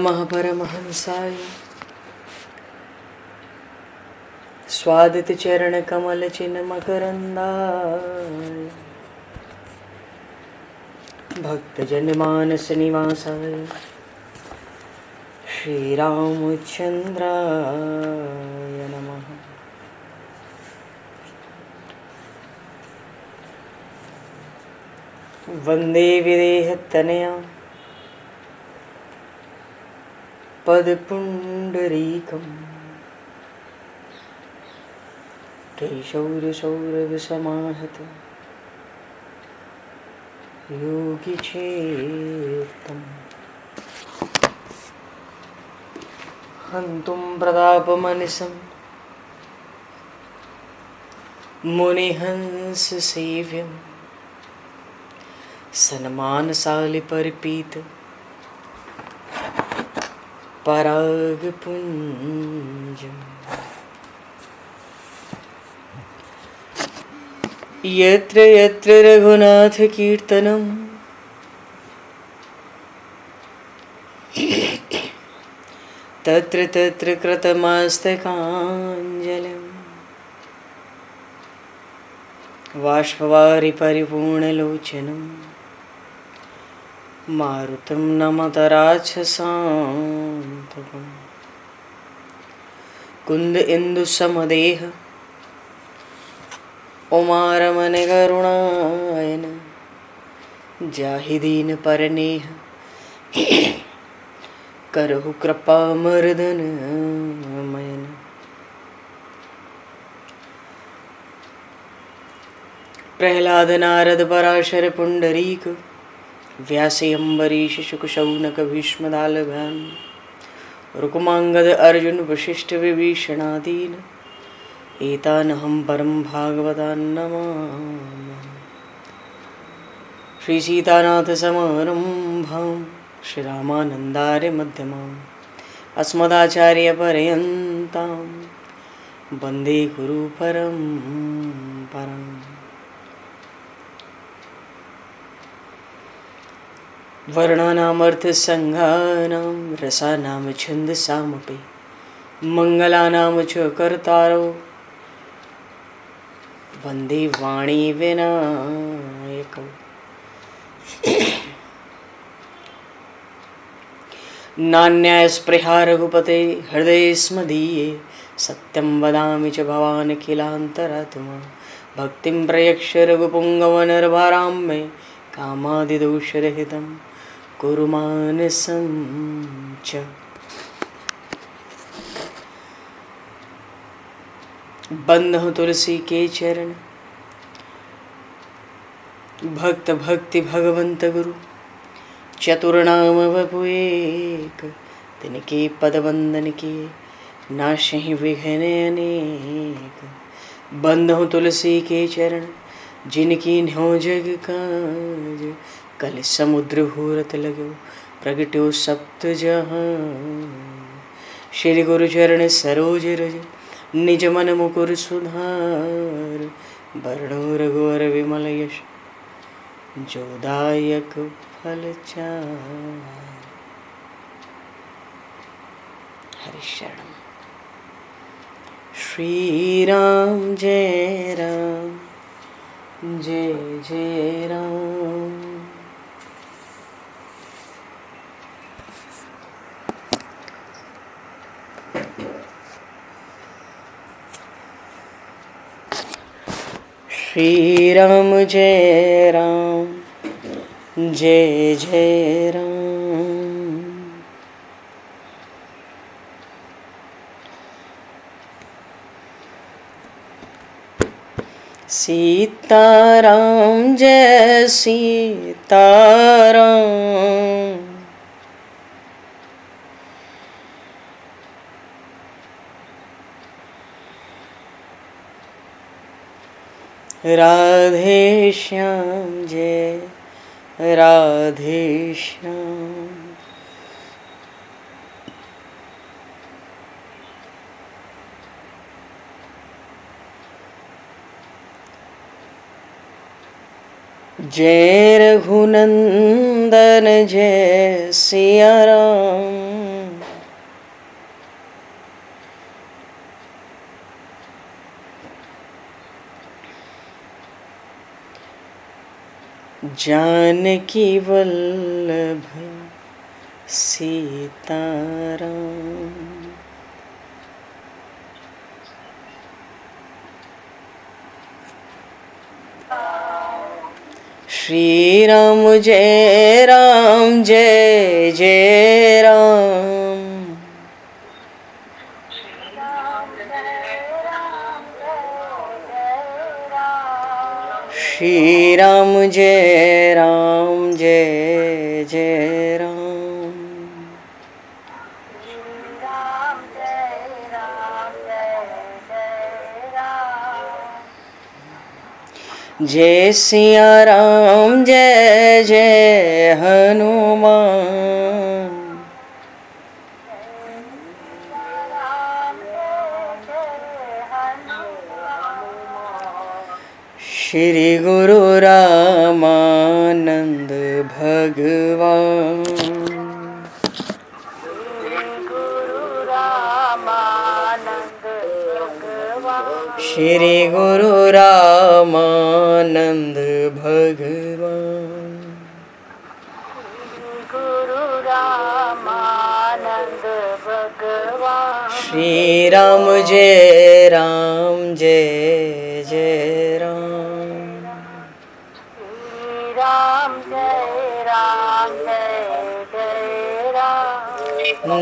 महापरमहंसाय स्वादित चरण कमल चिन्ह मकरंदाय भक्तजन मानस निवासाय श्री रामचंद्राय नमः। वंदे विदेहतनया पदपुंडरीकं केशौरसौरभसमाहत योगिचेतं हन्तुं प्रतापमनिशं मुनिहंससेव्यं सन्मानशालिपरिपीत परागपुञ्जम् यत्र यत्र रघुनाथकीर्तनं तत्र तत्र कृतमस्तकाञ्जलिं बाष्पवारि परिपूर्णलोचनं मारुतं नमत राक्षसान्तकं कुन्द इंदुसमदेह उमारमण करुणायन जाहि दीन परनेह करहु कृपा मर्दन मयन। प्रहलाद नारद पराशर पुंडरीक व्यासे अम्बरीश शुक शौनक भीष्म दालभान रुक्मांगद अर्जुन वशिष्ठ विभीषणादीन एतानहं परम भागवतान् नमामि। श्री सीतानाथ समारंभां श्री रामानन्दार्य मध्यमाम् अस्मदाचार्य पर्यन्तां वन्दे गुरु परम्पराम्। वर्णानामर्थ संज्ञानां रसानां छन्दसामपि मंगलानां च कर्तारो वन्दे वाणी विनायकौ। नान्यास्पृहा रघुपते हृदये स्मदीये सत्यं वदामि च भवान् किलान्तरात्मा भक्तिं प्रयक्ष रघुपुङ्गवनर्वरां मे कामादिदोषरहितं कुरु मानसं च। बंधु तुलसी के चरण भक्त भक्ति भगवंत गुरु चतुर्नाम वपु एक तिनके पद वंदन के नाशहि विघ्न अनेक। बंधु तुलसी के चरण जिनकी न्यो जग काज कल समुद्र घोरत लगो प्रगट्यो सप्त जहां। श्री गुरु चरण सरोज रज निज मन मुकुर सुधार वर्णो रघुवर विमल यश जोदायक फल चार। हरि शरण। श्री राम जय राम जय जय राम। श्री राम जय राम जय जय राम। सीताराम जय सीताराम राधे श्याम जय राधे श्याम। जय रघुनंदन जय सिया राम। जानकी वल्लभ सीताराम। श्री राम जय राम जय जय राम। श्री राम जय राम जय जय राम। जय सिया राम जय जय हनुमान। श्री गुरु रामानंद भगवान। श्री गुरु रामानंद भगवान। श्री राम जय राम जय जय राम।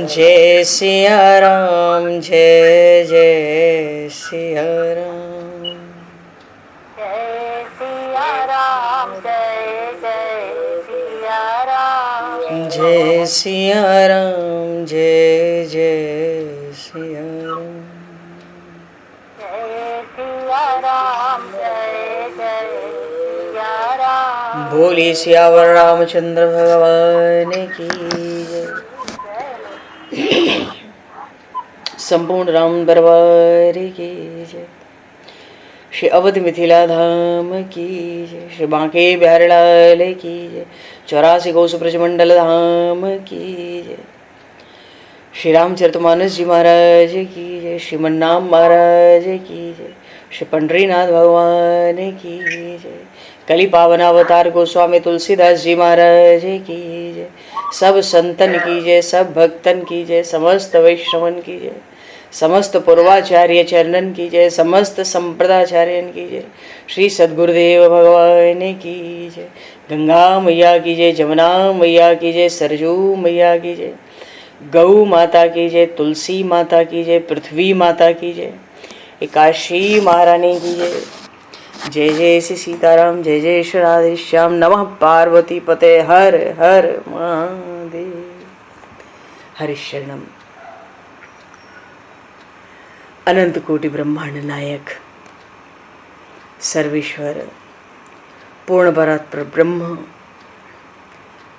जय सिया राम जय जय सिया राम। जय सिया राम जय जय सिया राम। बोली सियावर रामचंद्र भगवान की जय। संपूर्ण राम दरबार की जय। श्री अवध मिथिला धाम की जय। श्री बांके बिहारी लाल की जय। 84 कोस ब्रजमंडल धाम की जय। श्री रामचरितमानस जी महाराज की जय। श्रीमन्नाम महाराज की जय। श्री पंडरीनाथ भगवान की जय। कली पावन अवतार गोस्वामी तुलसीदास जी महाराज की जय। सब संतन की जय, सब भक्तन की जय, समस्त वैष्णवन की जय, समस्त पूर्वाचार्य चरणन की जय, समस्त संप्रदाचार्यन की जय। श्री सद्गुरुदेव भगवान की जय। गंगा मैया की जय, जमुना मैया की जय, सरजू मैया की जय, गौ माता की जय, तुलसी माता की जय, पृथ्वी माता की जय, एकाशी महारानी की जय। जय जय श्री सीताराम, जय जय श्री राधेश्याम। नमः पार्वती पते हर हर महादेव। हरिशरणम। अनंत कोटि ब्रह्मांड नायक सर्वेश्वर पूर्ण परात्पर ब्रह्म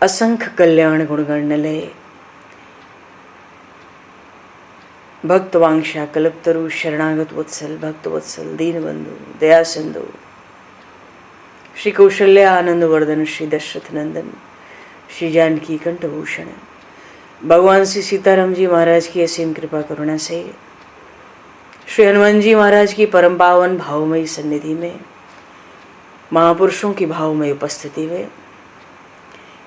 असंख्य कल्याण गुणगणलय भक्तवांशा कल्पतरु शरणागत वत्सल भक्तवत्सल दीनबंधु दया सिंधु श्री कौशल्य आनंद वर्धन श्री दशरथ नंदन श्री जानकी कंठभूषण भगवान श्री सीताराम जी महाराज की असीम कृपा करुणा से श्री हनुमान जी महाराज की परम पावन भावमयी सन्निधि में महापुरुषों की भावमयी उपस्थिति में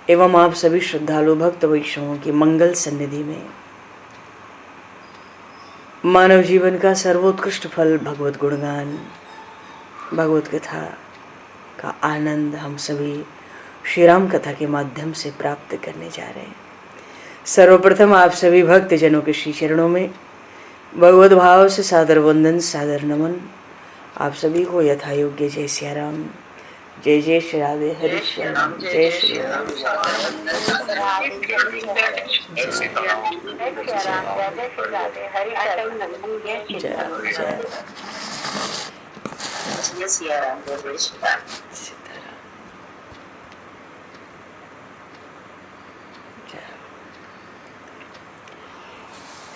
एवं आप सभी श्रद्धालु भक्त वैष्णवों की मंगल सन्निधि में मानव जीवन का सर्वोत्कृष्ट फल भगवत गुणगान भगवत कथा का आनंद हम सभी श्री राम कथा के माध्यम से प्राप्त करने जा रहे हैं। सर्वप्रथम आप सभी भक्त जनों के श्री चरणों में भगवत भाव से सादर वंदन सादर नमन। आप सभी को यथा योग्य जय सिया राम, जय जय श्री राधे हरि श्याम, जय श्री राम।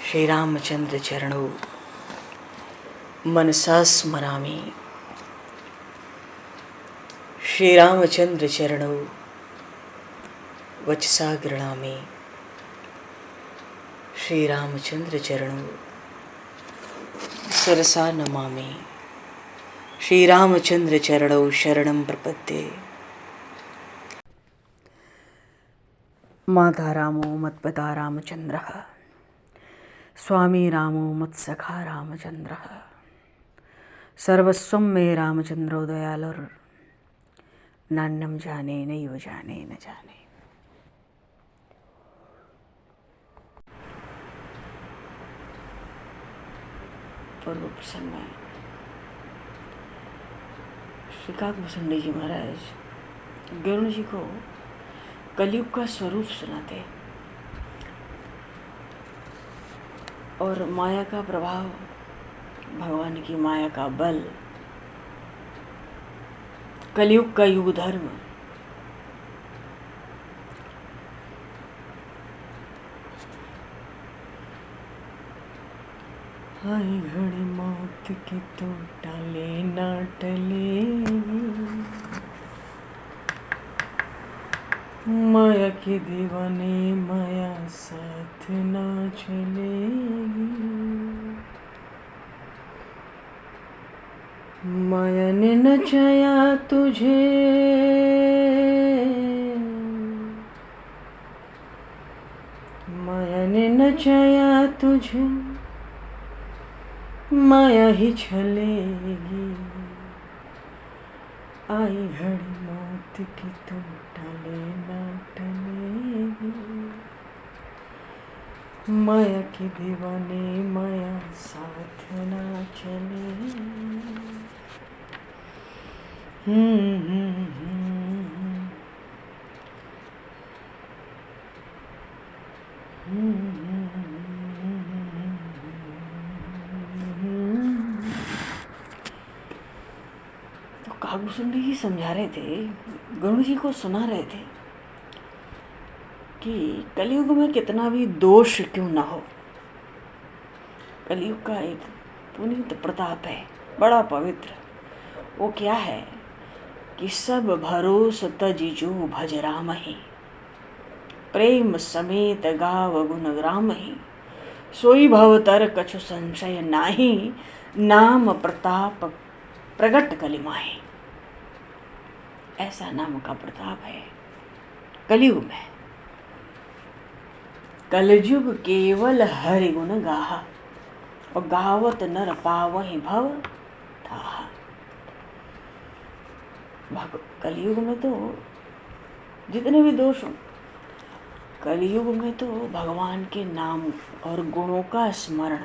श्री रामचंद्र चरणों मनसा स्मरामि। श्री रामचंद्र चरणों वचसा गृणामि। श्री रामचंद्र चरणों सरसा नमामि। श्री रामचंद्र चरणों शरणं प्रपद्ये। माता रामो मत्पिता रामचन्द्रः स्वामी रामो मत्सखा रामचन्द्रः सर्वस्वं मे रामचन्द्रो दयालुर् नान्यं जाने नैव जाने न जाने। पूर्व प्रसंग में श्री काकभूषण जी महाराज गरुड़ जी को कलयुग का स्वरूप सुनाते और माया का प्रभाव, भगवान की माया का बल, कलयुग का युग धर्म, आई घड़ी मौत की तो टाले ना टलेगी, माया के दीवाने माया साथ ना चलेगी, माया ने नचाया तुझे, माया ने नचाया तुझे, माया ही छलेगी, आई घड़ी मौत की तो टाले ना टलेगी, माया के दीवाने माया साथ ना चलेगी। तो काकभूषण जी समझा रहे थे, गरुड़ जी को सुना रहे थे कि कलयुग में कितना भी दोष क्यों ना हो, कलयुग का एक पुनीत प्रताप है, बड़ा पवित्र। वो क्या है कि सब भरोस तजिजो भज राम ही, प्रेम समेत गाव गुण ग्राम ही, सोई भवतर कछु संशय नाही, नाम प्रताप प्रगट कलिमाही। ऐसा नाम का प्रताप है कलयुग में। कलयुग केवल हरि गुण गाहा, और गावत नर पावहि भव थाहा। कलयुग में तो जितने भी दोष हो, कलयुग में तो भगवान के नाम और गुणों का स्मरण,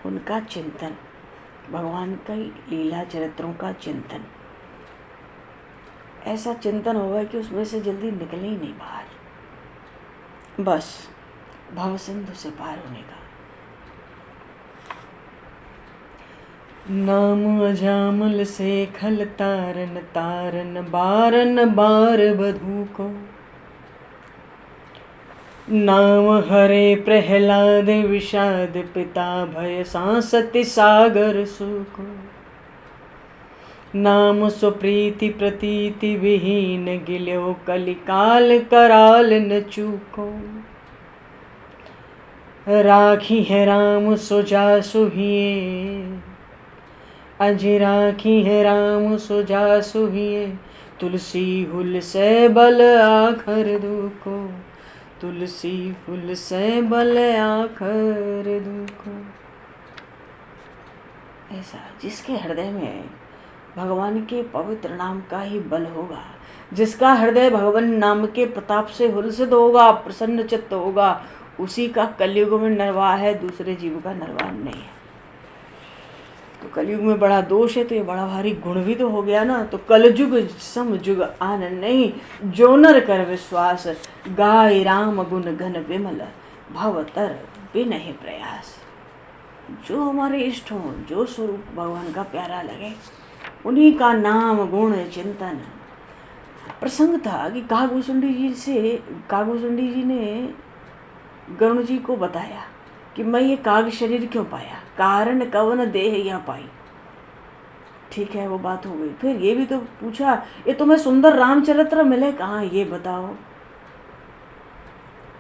उनका चिंतन, भगवान का लीला चरित्रों का चिंतन, ऐसा चिंतन होगा कि उसमें से जल्दी निकले ही नहीं बाहर, बस भवसिंधु से पार होने का। नाम अजामल से खल तारन तारन बारन बार बधू को, नाम हरे प्रहलाद विषाद पिता भय सांसति सागर सुको, नाम सुप्रीति प्रतीति विहीन गिल्यो कलिकाल कराल न चूको, राखी है राम सुजा सुहिए, अज राखी है राम सुजा सुहिए, तुलसी हुल से बल आखर दुको, तुलसी फूल से बल आखर दुको। ऐसा जिसके हृदय में भगवान के पवित्र नाम का ही बल होगा, जिसका हृदय भगवान नाम के प्रताप से हुलसित होगा, प्रसन्न चित्त होगा, उसी का कलयुग में निर्वाह है, दूसरे जीव का निर्वाह नहीं है। तो कलयुग में बड़ा दोष है, तो ये बड़ा भारी गुण भी तो हो गया ना। तो कलयुग सम जुग आनंद नहीं, जो नर कर विश्वास, गाय राम गुण घन विमल, भवतर बिनहि प्रयास। जो हमारे इष्ट हो, जो स्वरूप भगवान का प्यारा लगे, उन्हीं का नाम गुण चिंतन। प्रसंग था कि काकभूषण जी ने गरुड़ जी को बताया कि मैं ये काग शरीर क्यों पाया, कारण कवन देह यह पाई। ठीक है, वो बात हो गई। फिर ये भी तो पूछा, ये तुम्हें सुंदर रामचरित्र मिले कहाँ, ये बताओ।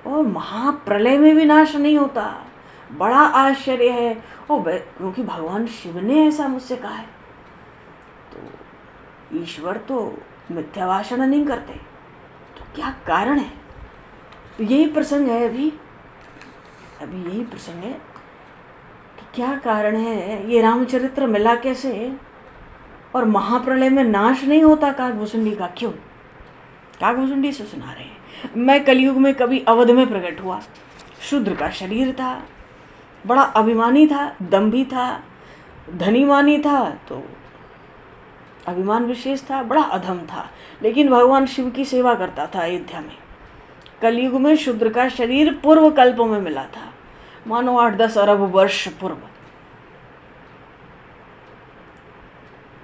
और महाप्रलय में भी नाश नहीं होता, बड़ा आश्चर्य है। और क्योंकि भगवान शिव ने ऐसा मुझसे कहा है, तो ईश्वर तो मिथ्या भाषण नहीं करते, तो क्या कारण है। तो यही प्रसंग है, अभी यही प्रसंग है कि क्या कारण है, ये रामचरित्र मिला कैसे और महाप्रलय में नाश नहीं होता काकभूषुंडी का, क्यों? काकभूषुंडी से सुना रहे हैं, मैं कलयुग में कभी अवध में प्रकट हुआ, शूद्र का शरीर था, बड़ा अभिमानी था, दम्भी था, धनीमानी था, तो अभिमान विशेष था, बड़ा अधम था, लेकिन भगवान शिव की सेवा करता था अयोध्या में। कलयुग में शूद्र का शरीर पूर्व कल्पों में मिला था, मानो 8-10 अरब वर्ष पूर्व।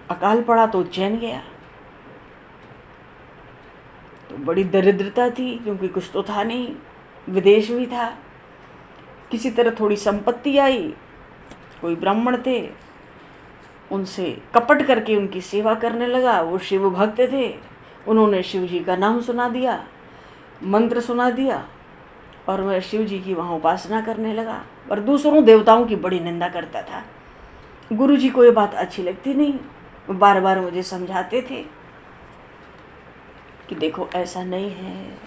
अकाल पड़ा तो उज्जैन गया, तो बड़ी दरिद्रता थी क्योंकि कुछ तो था नहीं, विदेश भी था। किसी तरह थोड़ी संपत्ति आई, कोई ब्राह्मण थे, उनसे कपट करके उनकी सेवा करने लगा। वो शिव भक्त थे, उन्होंने शिव जी का नाम सुना दिया, मंत्र सुना दिया, और मैं शिव जी की वहाँ उपासना करने लगा, और दूसरों देवताओं की बड़ी निंदा करता था। गुरु जी को ये बात अच्छी लगती नहीं, वो बार बार मुझे समझाते थे कि देखो ऐसा नहीं है,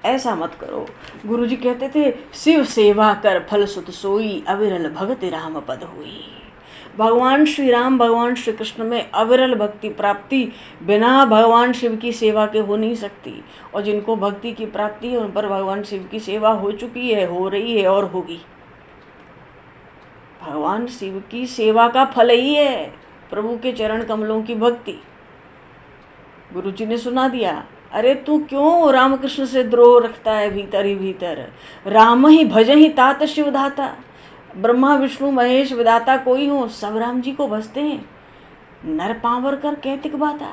ऐसा मत करो। गुरु जी कहते थे, शिव सेवा कर फल सुत सोई, अविरल भगति राम पद हुई। भगवान श्री राम, भगवान श्री कृष्ण में अविरल भक्ति प्राप्ति बिना भगवान शिव की सेवा के हो नहीं सकती, और जिनको भक्ति की प्राप्ति है उन पर भगवान शिव की सेवा हो चुकी है, हो रही है और होगी। भगवान शिव की सेवा का फल ही है प्रभु के चरण कमलों की भक्ति। गुरु जी ने सुना दिया, अरे तू क्यों रामकृष्ण से द्रोह रखता है भीतर ही भीतर, राम ही भजहि तात शिवधाता। ब्रह्मा विष्णु महेश विधाता कोई हो, सब राम जी को भजते हैं। नर पावर कर कैतिक बाता।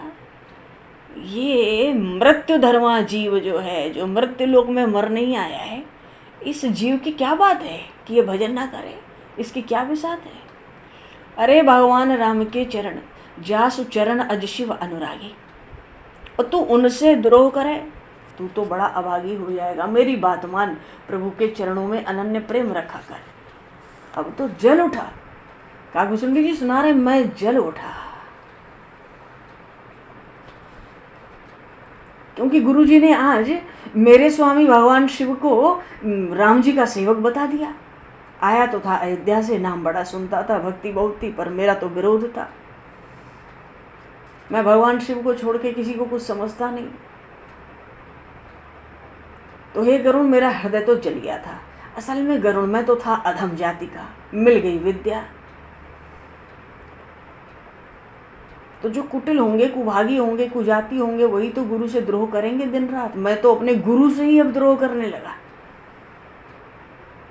ये मृत्यु धर्मा जीव जो है, जो मृत्यु लोक में मर नहीं आया है, इस जीव की क्या बात है कि ये भजन ना करे, इसकी क्या विसात है। अरे भगवान राम के चरण, जासु चरण अज शिव अनुरागी, और तू उनसे द्रोह करे, तू तो बड़ा अभागी हो जाएगा। मेरी बात मान, प्रभु के चरणों में अनन्य प्रेम रखा कर। अब तो जल उठा, काकभूषुंडी जी सुना रहे, मैं जल उठा, क्योंकि गुरु जी ने आज मेरे स्वामी भगवान शिव को राम जी का सेवक बता दिया। आया तो था अयोध्या से, नाम बड़ा सुनता था, भक्ति बहुत थी, पर मेरा तो विरोध था। मैं भगवान शिव को छोड़ के किसी को कुछ समझता नहीं। तो हे गरुण, मेरा हृदय तो जल गया था। असल में गरुण में तो था अधम जाति का, मिल गई विद्या। तो जो कुटिल होंगे, कुभागी होंगे, कुजाति होंगे, वही तो गुरु से द्रोह करेंगे दिन रात। मैं तो अपने गुरु से ही अब द्रोह करने लगा,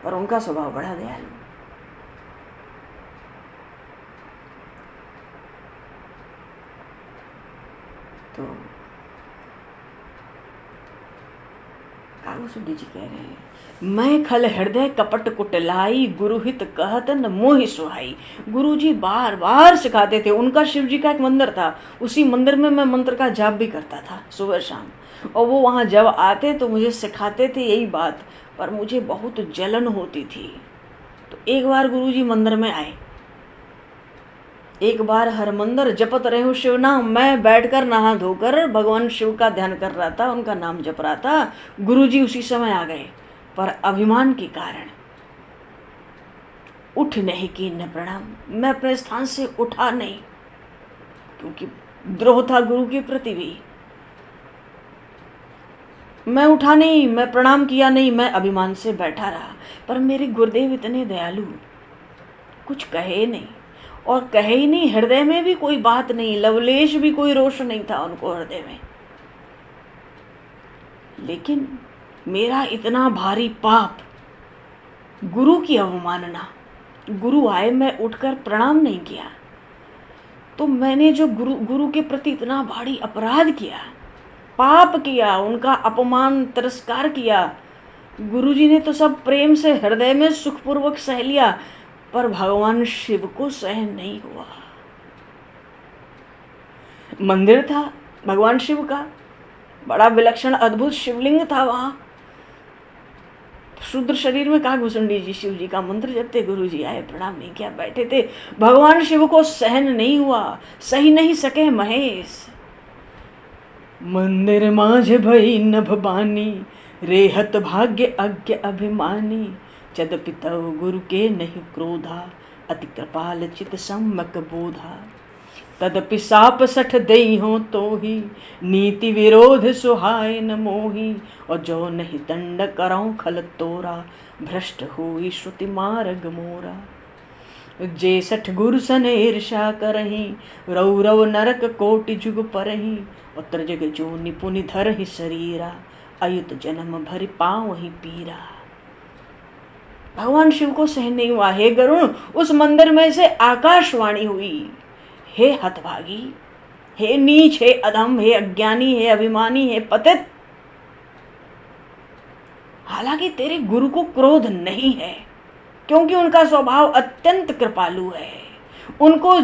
पर उनका स्वभाव बड़ा दयालु। तो काकभूषुंडी जी कह रहे हैं, मैं खल हृदय कपट कुटलाई, गुरु हित कहत न मोहि सुहाई। गुरु जी बार बार सिखाते थे। उनका शिव जी का एक मंदिर था, उसी मंदिर में मैं मंत्र का जाप भी करता था सुबह शाम, और वो वहाँ जब आते तो मुझे सिखाते थे यही बात, पर मुझे बहुत जलन होती थी। तो एक बार गुरु जी मंदिर में आए, एक बार हर मंदिर जपत रहे हूँ शिव नाम। मैं बैठकर नहा धोकर भगवान शिव का ध्यान कर रहा था, उनका नाम जप रहा था। गुरु जी उसी समय आ गए, पर अभिमान के कारण उठ नहीं की न प्रणाम। मैं अपने स्थान से उठा नहीं, क्योंकि द्रोह था गुरु के प्रति भी। मैं उठा नहीं, मैं प्रणाम किया नहीं, मैं अभिमान से बैठा रहा। पर मेरे गुरुदेव इतने दयालु, कुछ कहे नहीं, और कहे ही नहीं। हृदय में भी कोई बात नहीं, लवलेश भी कोई रोष नहीं था उनको हृदय में। लेकिन मेरा इतना भारी पाप, गुरु की अवमानना। गुरु आए, मैं उठकर प्रणाम नहीं किया, तो मैंने जो गुरु के प्रति इतना भारी अपराध किया, पाप किया, उनका अपमान तिरस्कार किया। गुरु जी ने तो सब प्रेम से हृदय में सुखपूर्वक सह लिया, पर भगवान शिव को सहन नहीं हुआ। मंदिर था भगवान शिव का, बड़ा विलक्षण अद्भुत शिवलिंग था वहाँ। शूद्र शरीर में काकभूषुंडी जी शिव जी का मंत्र जपते। गुरु जी आए, प्रणाम नहीं किया, बैठे थे। भगवान शिव को सहन नहीं हुआ, सही नहीं सके महेश। मंदिर माझ भई नभ बानी, रेहत भाग्य अज्ञ अभिमानी, यद्यपि तव गुरु के नहीं क्रोधा, अति कृपाल चित सम्यक बोधा। तदपि साप सठ दई हो तो ही, नीति विरोध सुहाय न मोही। और जो नहीं दंड करऊं खल तोरा, भ्रष्ट हुई श्रुति मार्ग मोरा। जे सठ गुरु सन ईर्षा करही, रौ रौ नरक कोटि जुग परही। और त्रिजग जो निपुनि धर ही शरीरा, अयुत जन्म भरि पाँव ही पीरा। भगवान शिव को सहन नहीं हुआ। हे गरुण, उस मंदिर में से आकाशवाणी हुई, हे हतभागी, हे नीच, हे अधम, हे अज्ञानी, हे अभिमानी, हे पतित, हालांकि तेरे गुरु को क्रोध नहीं है, क्योंकि उनका स्वभाव अत्यंत कृपालु है। उनको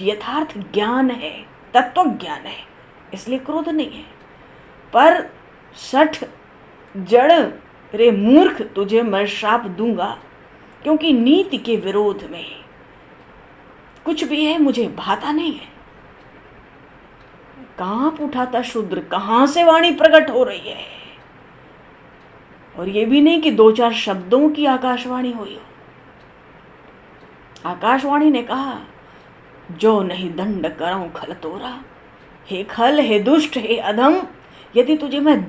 यथार्थ ज्ञान है, तत्व ज्ञान है, इसलिए क्रोध नहीं है। पर सठ जड़, रे मूर्ख, तुझे मैं श्राप दूंगा, क्योंकि नीति के विरोध में कुछ भी है मुझे भाता नहीं है। कांप उठाता शूद्र, कहां से वाणी प्रकट हो रही है। और ये भी नहीं कि दो चार शब्दों की आकाशवाणी हुई हो। आकाशवाणी ने कहा, जो नहीं दंड करऊं खल तोरा। हे खल, हे दुष्ट, हे अधम, यदि तुझे मैं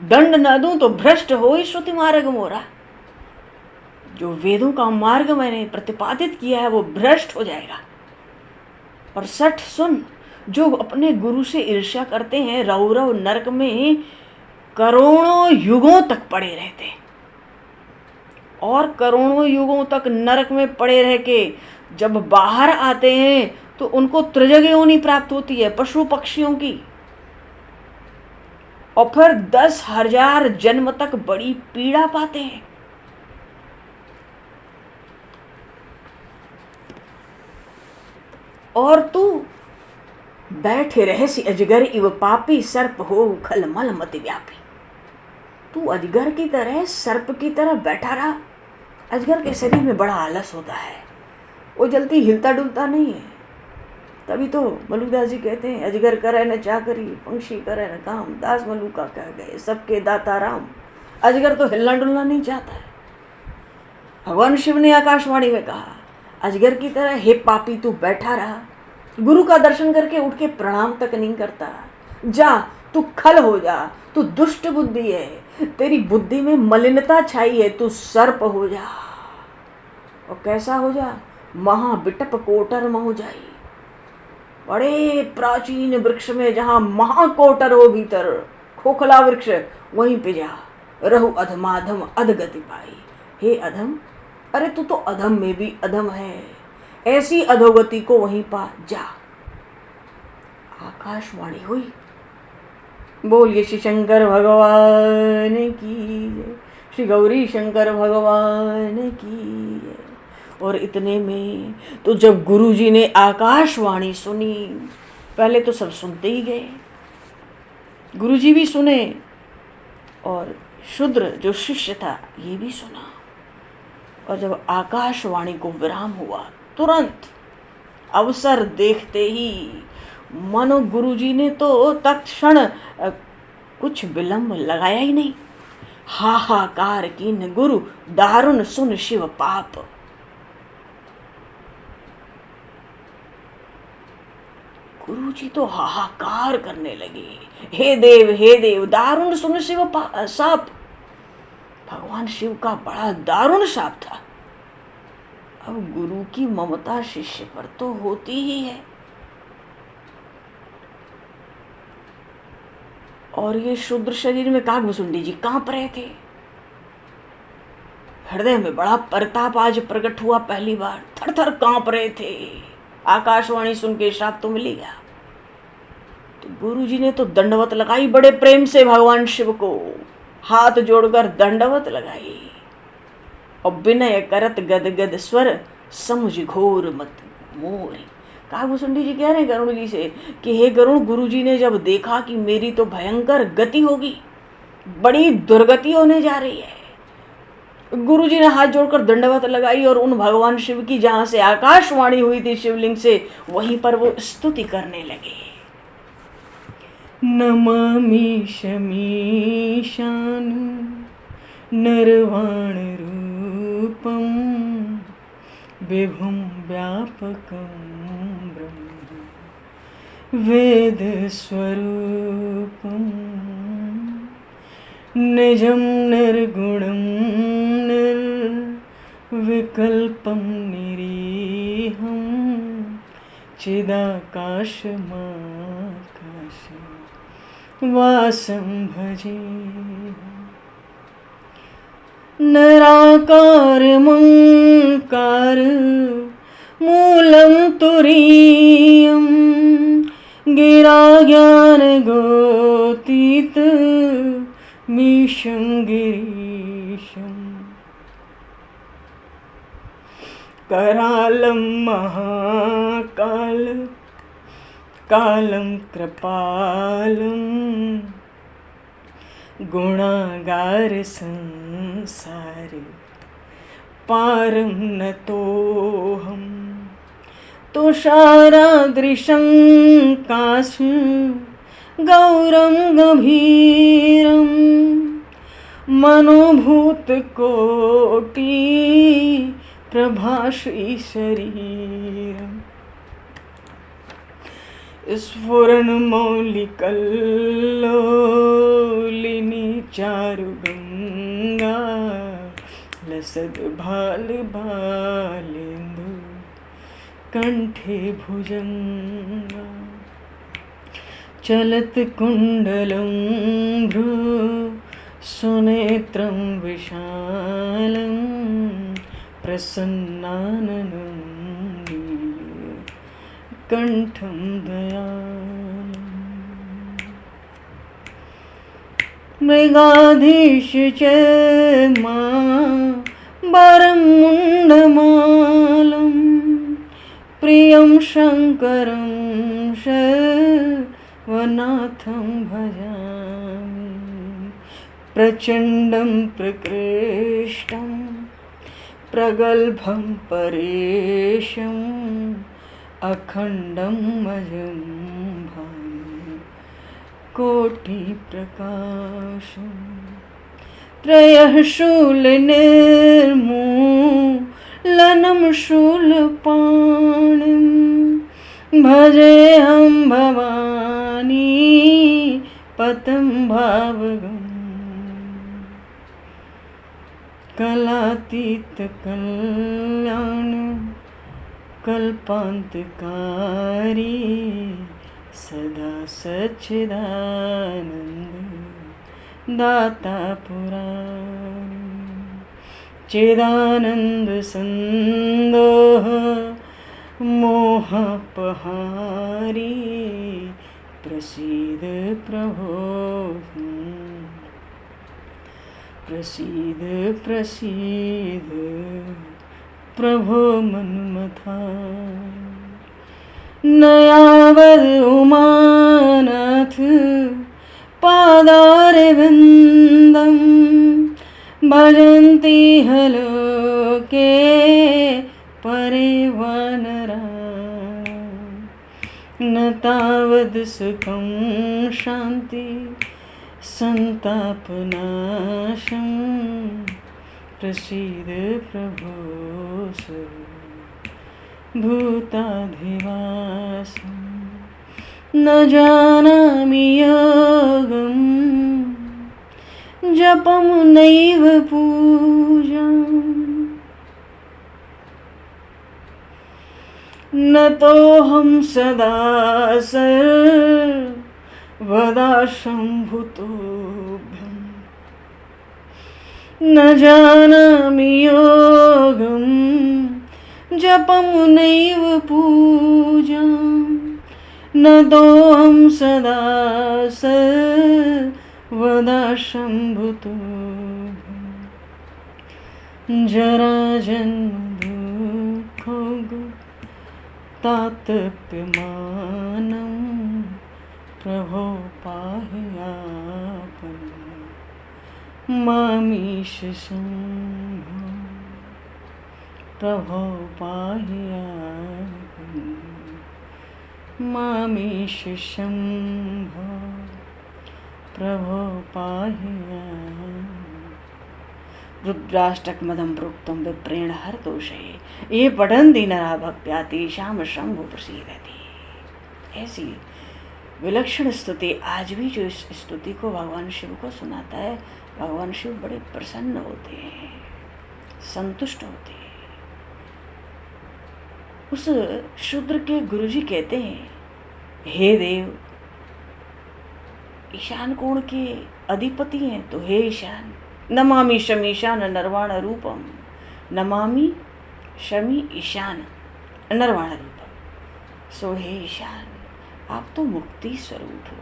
दंड न दूं तो भ्रष्ट हो श्रुति मार्ग मोरा। जो वेदों का मार्ग मैंने प्रतिपादित किया है वो भ्रष्ट हो जाएगा। और सठ सुन, जो अपने गुरु से ईर्ष्या करते हैं, रौरव नरक में करोड़ों युगों तक पड़े रहते, और करोड़ों युगों तक नरक में पड़े रह के जब बाहर आते हैं तो उनको त्रिजग योनि प्राप्त होती है, पशु पक्षियों की। और फिर 10,000 जन्म तक बड़ी पीड़ा पाते हैं। और तू बैठे रहसी अजगर इव पापी, सर्प हो खल मल मति व्यापी। तू अजगर की तरह, सर्प की तरह बैठा रहा। अजगर के शरीर में बड़ा आलस होता है, वो जल्दी हिलता डुलता नहीं है। तभी तो मलुकदास जी कहते हैं, अजगर करे न चाकरी, पंक्षी करे न काम, दास मलुका कह गए सबके दाता राम। अजगर तो हिलना डुलना नहीं चाहता है। भगवान शिव ने आकाशवाणी में कहा, अजगर की तरह हे पापी तू बैठा रहा, गुरु का दर्शन करके उठ के प्रणाम तक नहीं करता। जा, तू खल हो जा, तू दुष्ट बुद्धि है, तेरी बुद्धि में मलिनता छाई है, तू सर्प हो जा। और कैसा हो जा? महाबिटप कोटर महु जाई। बड़े प्राचीन वृक्ष में जहां महाकोटर हो भीतर, खोखला वृक्ष, वहीं पे जा, रहु अधमाधम अधगति पाई। हे अधम, अरे तू तो अधम में भी अधम है, ऐसी अधोगति को वहीं पा जा। आकाशवाणी हुई। बोलिए श्री शंकर भगवान की जय, श्री गौरी शंकर भगवान की जय। और इतने में तो जब गुरुजी ने आकाशवाणी सुनी, पहले तो सब सुनते ही गए, गुरुजी भी सुने और शूद्र जो शिष्य था ये भी सुना। और जब आकाशवाणी को विराम हुआ, तुरंत अवसर देखते ही मानो गुरुजी ने तो तत्क्षण कुछ विलंब लगाया ही नहीं। हाहाकार कीन गुरु, दारुण सुन शिव पाप। गुरुजी तो हाहाकार करने लगे, हे देव, दारुण सुन शिव साप। भगवान शिव का बड़ा दारुण शाप था। अब गुरु की ममता शिष्य पर तो होती ही है, और ये शूद्र शरीर में काकभुसुंडी जी कांप रहे थे। हृदय में बड़ा प्रताप आज प्रकट हुआ, पहली बार थर थर कांप रहे थे। आकाशवाणी सुन के श्राप तो मिल गया। तो गुरुजी ने तो दंडवत लगाई, बड़े प्रेम से भगवान शिव को हाथ जोड़कर दंडवत लगाई और विनय करत गदगद स्वर, समुझ घोर मत मोरी। काकभुसुंडी जी कह रहे हैं गरुड़ जी से कि हे गरुड़, गुरुजी ने जब देखा कि मेरी तो भयंकर गति होगी, बड़ी दुर्गति होने जा रही है, गुरुजी ने हाथ जोड़कर दंडवत लगाई और उन भगवान शिव की जहां से आकाशवाणी हुई थी शिवलिंग से, वहीं पर वो स्तुति करने लगे। नमामि शमीशान निर्वाणरूपं विभुं व्यापकं ब्रह्म वेदस्वरूपं निजं निर्गुणं निर्विकल्पं निरीहं चिदाकाशमाकाशे वासं भजे। निराकारमंकार मूलं तुरीयं गिरा ज्ञानगोतीत मीशं गिरीशं करालं महाकाल कालं कृपालं गुणागार संसार पारं नतोऽहं तुषारादृशं काशं गौरं गभीरं मनोभूतकोटि प्रभाश्री शरीरम् स्फुरन्मौलिकल्लोलिनी चारुगंगा लसद भाल भालेन्दु कंठे भुजंगा चलत कुंडलं भ्रू सुनेत्रं विशालं प्रसन्नाननं कंठं दयालुं मृगाधीश च वरं मुण्डमालं प्रियं शङ्करं शर्वनाथं भजामि प्रचण्डं प्रकृष्टं प्रगल्भं परेशम् अखंडं अजं भानु कोटिप्रकाशं त्रयः शूलनिर्मूलनं शूलपाणिं भजेऽहं भवानी पतं भावगम् कलातीतकल्याण कल्पान्तकारी सदा सच्चिदानन्द दाता पुरारी चिदानन्द संदोह मोहपहारी प्रसीद प्रभो प्रसीद प्रसीद प्रभो मन्मथा नयावद उमानाथ पादारविन्दं भजन्ति हलोके परिवानरा न तावद् सुखं शान्ति संतापनाशं प्रसीद प्रभो भूताधिवासं न जानामि योगं जपं नैव पूजां न तोऽहं सदा सर्वदा शम्भुतोऽभ्यं न जानामि योगं जपं नैव पूजां न तोऽहं सदा सर्वदा शम्भुतोऽभ्यं जराजन्म दुःखो तातप्यमानं प्रभो पाहि आपन्नं मामीश शम्भो प्रभो पाहि आपन्नं मामीश शम्भो प्रभो पाहि रुद्राष्टक मदम प्रोक्तम विप्रेण हर तोषे ये पठन्ति नरा भक्त्या तेषां शंभु प्रसीदति। ऐसी विलक्षण स्तुति आज भी जो इस स्तुति को भगवान शिव को सुनाता है, भगवान शिव बड़े प्रसन्न होते हैं, संतुष्ट होते हैं। उस शूद्र के गुरुजी कहते हैं, हे देव, ईशान कोण के अधिपति हैं, तो हे ईशान, नमामि शमीशान नरवाण रूपम, नमामि शमी ईशान नरवाण रूपम। सो हे ईशान, आप तो मुक्ति स्वरूप हो,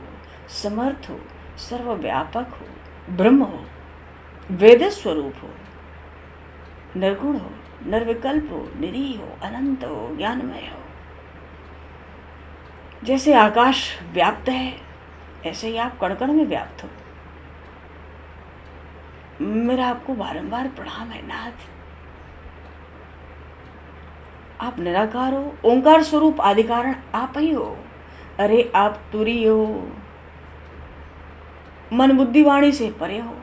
समर्थ हो, सर्वव्यापक हो, ब्रह्म हो, वेद स्वरूप हो, निर्गुण हो, निर्विकल्प हो, निरीह हो, अनंत हो, ज्ञानमय हो। जैसे आकाश व्याप्त है, ऐसे ही आप कण कण में व्याप्त हो। मेरा आपको बारंबार प्रणाम है नाथ। आप निराकार हो, ओंकार स्वरूप आदि कारण आप ही हो। अरे आप तुरी हो, मन बुद्धि वाणी से परे हो।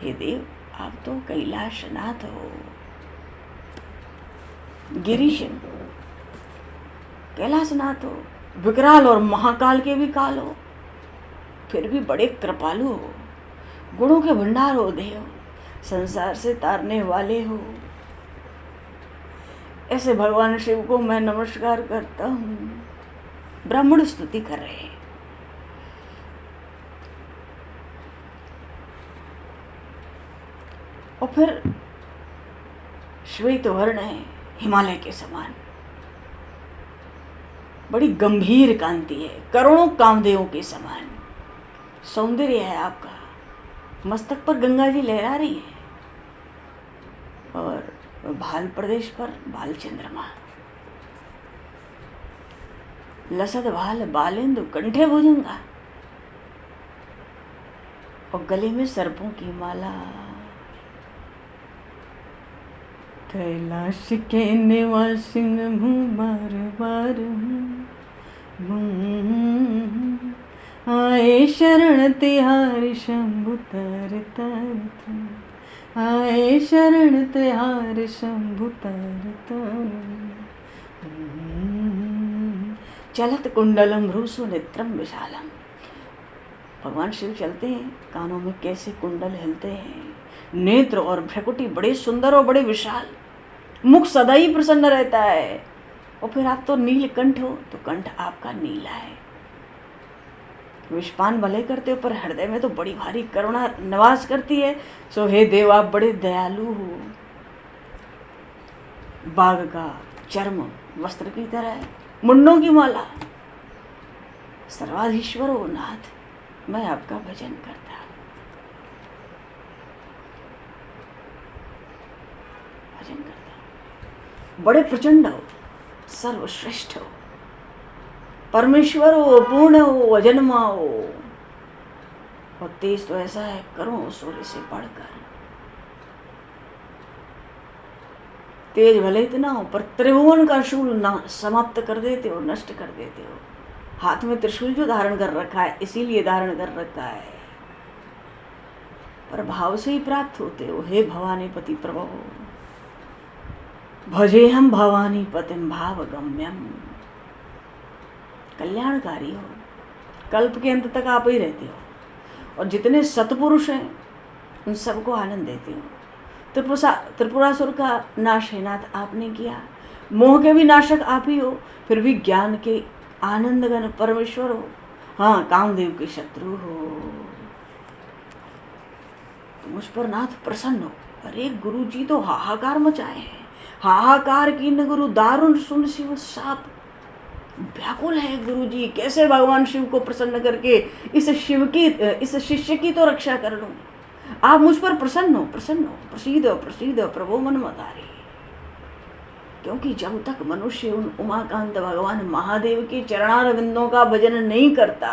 हे देव, आप तो कैलाशनाथ हो, गिरीश कैलाशनाथ हो, विकराल और महाकाल के भी काल हो, फिर भी बड़े कृपालु हो, गुणों के भंडार हो देव, संसार से तारने वाले हो। ऐसे भगवान शिव को मैं नमस्कार करता हूँ। ब्राह्मण स्तुति कर रहे हैं। और फिर श्वेत वर्ण है, हिमालय के समान, बड़ी गंभीर कांति है, करोड़ों कामदेवों के समान सौंदर्य है आपका। मस्तक पर गंगा जी लहरा रही है और भाल प्रदेश पर बाल चंद्रमा। लसद भाल बालेंदु कंठे भुजंगा, और गले में सर्पों की माला। कैलाश के निवासी बार बार आए शरण तिहार शंभु तर तर, आए शरण तिहार शंभु तर तर। चलत कुंडलम रूसु नेत्रम विशालम। भगवान शिव चलते हैं, कानों में कैसे कुंडल हिलते हैं, नेत्र और भ्रकुटी बड़े सुंदर और बड़े विशाल, मुख सदा ही प्रसन्न रहता है। और फिर आप तो नीलकंठ हो, तो कंठ आपका नीला है। विषपान भले करते हो, पर हृदय में तो बड़ी भारी करुणा निवास करती है। सो हे देव, आप बड़े दयालु हो। बाघ का चर्म वस्त्र की तरह है, मुंडों की माला। सर्वाधीश्वर हो नाथ, मैं आपका भजन करता हूं, भजन करता हूं। बड़े प्रचंड हो, सर्वश्रेष्ठ हो, परमेश्वर हो, पूर्ण हो, अजन्मा हो। और तेज तो ऐसा है, करोड़ों सूर्य से बढ़कर। तेज भले इतना हो, पर त्रिभुवन का शूल समाप्त कर देते हो, नष्ट कर देते हो। हाथ में त्रिशूल जो धारण कर रखा है, इसीलिए धारण कर रखा है, पर भाव से ही प्राप्त होते हो। हे भवानी पति प्रभो, भजे हम भवानी पतिम भाव गम्यम। कल्याणकारी हो, कल्प के अंत तक आप ही रहते हो, और जितने सतपुरुष हैं उन सबको आनंद देते हो। त्रिपुरासुर का नाश है नाथ आपने किया, मोह के भी नाशक आप ही हो, फिर भी ज्ञान के आनंदगन परमेश्वर हो। हाँ, कामदेव के शत्रु हो, तो मुझ पर नाथ प्रसन्न हो। अरे गुरु जी तो हाहाकार मचाए हैं, हाहाकार की न गुरु दारुण सुन शिव साप। व्याकुल है गुरु जी, कैसे भगवान शिव को प्रसन्न करके इस शिष्य की तो रक्षा कर लूं। आप मुझ पर प्रसन्न हो, प्रसीद हो प्रभु मनमतारी। क्योंकि जब तक मनुष्य उन उमाकांत भगवान महादेव के चरणारविंदों का भजन नहीं करता,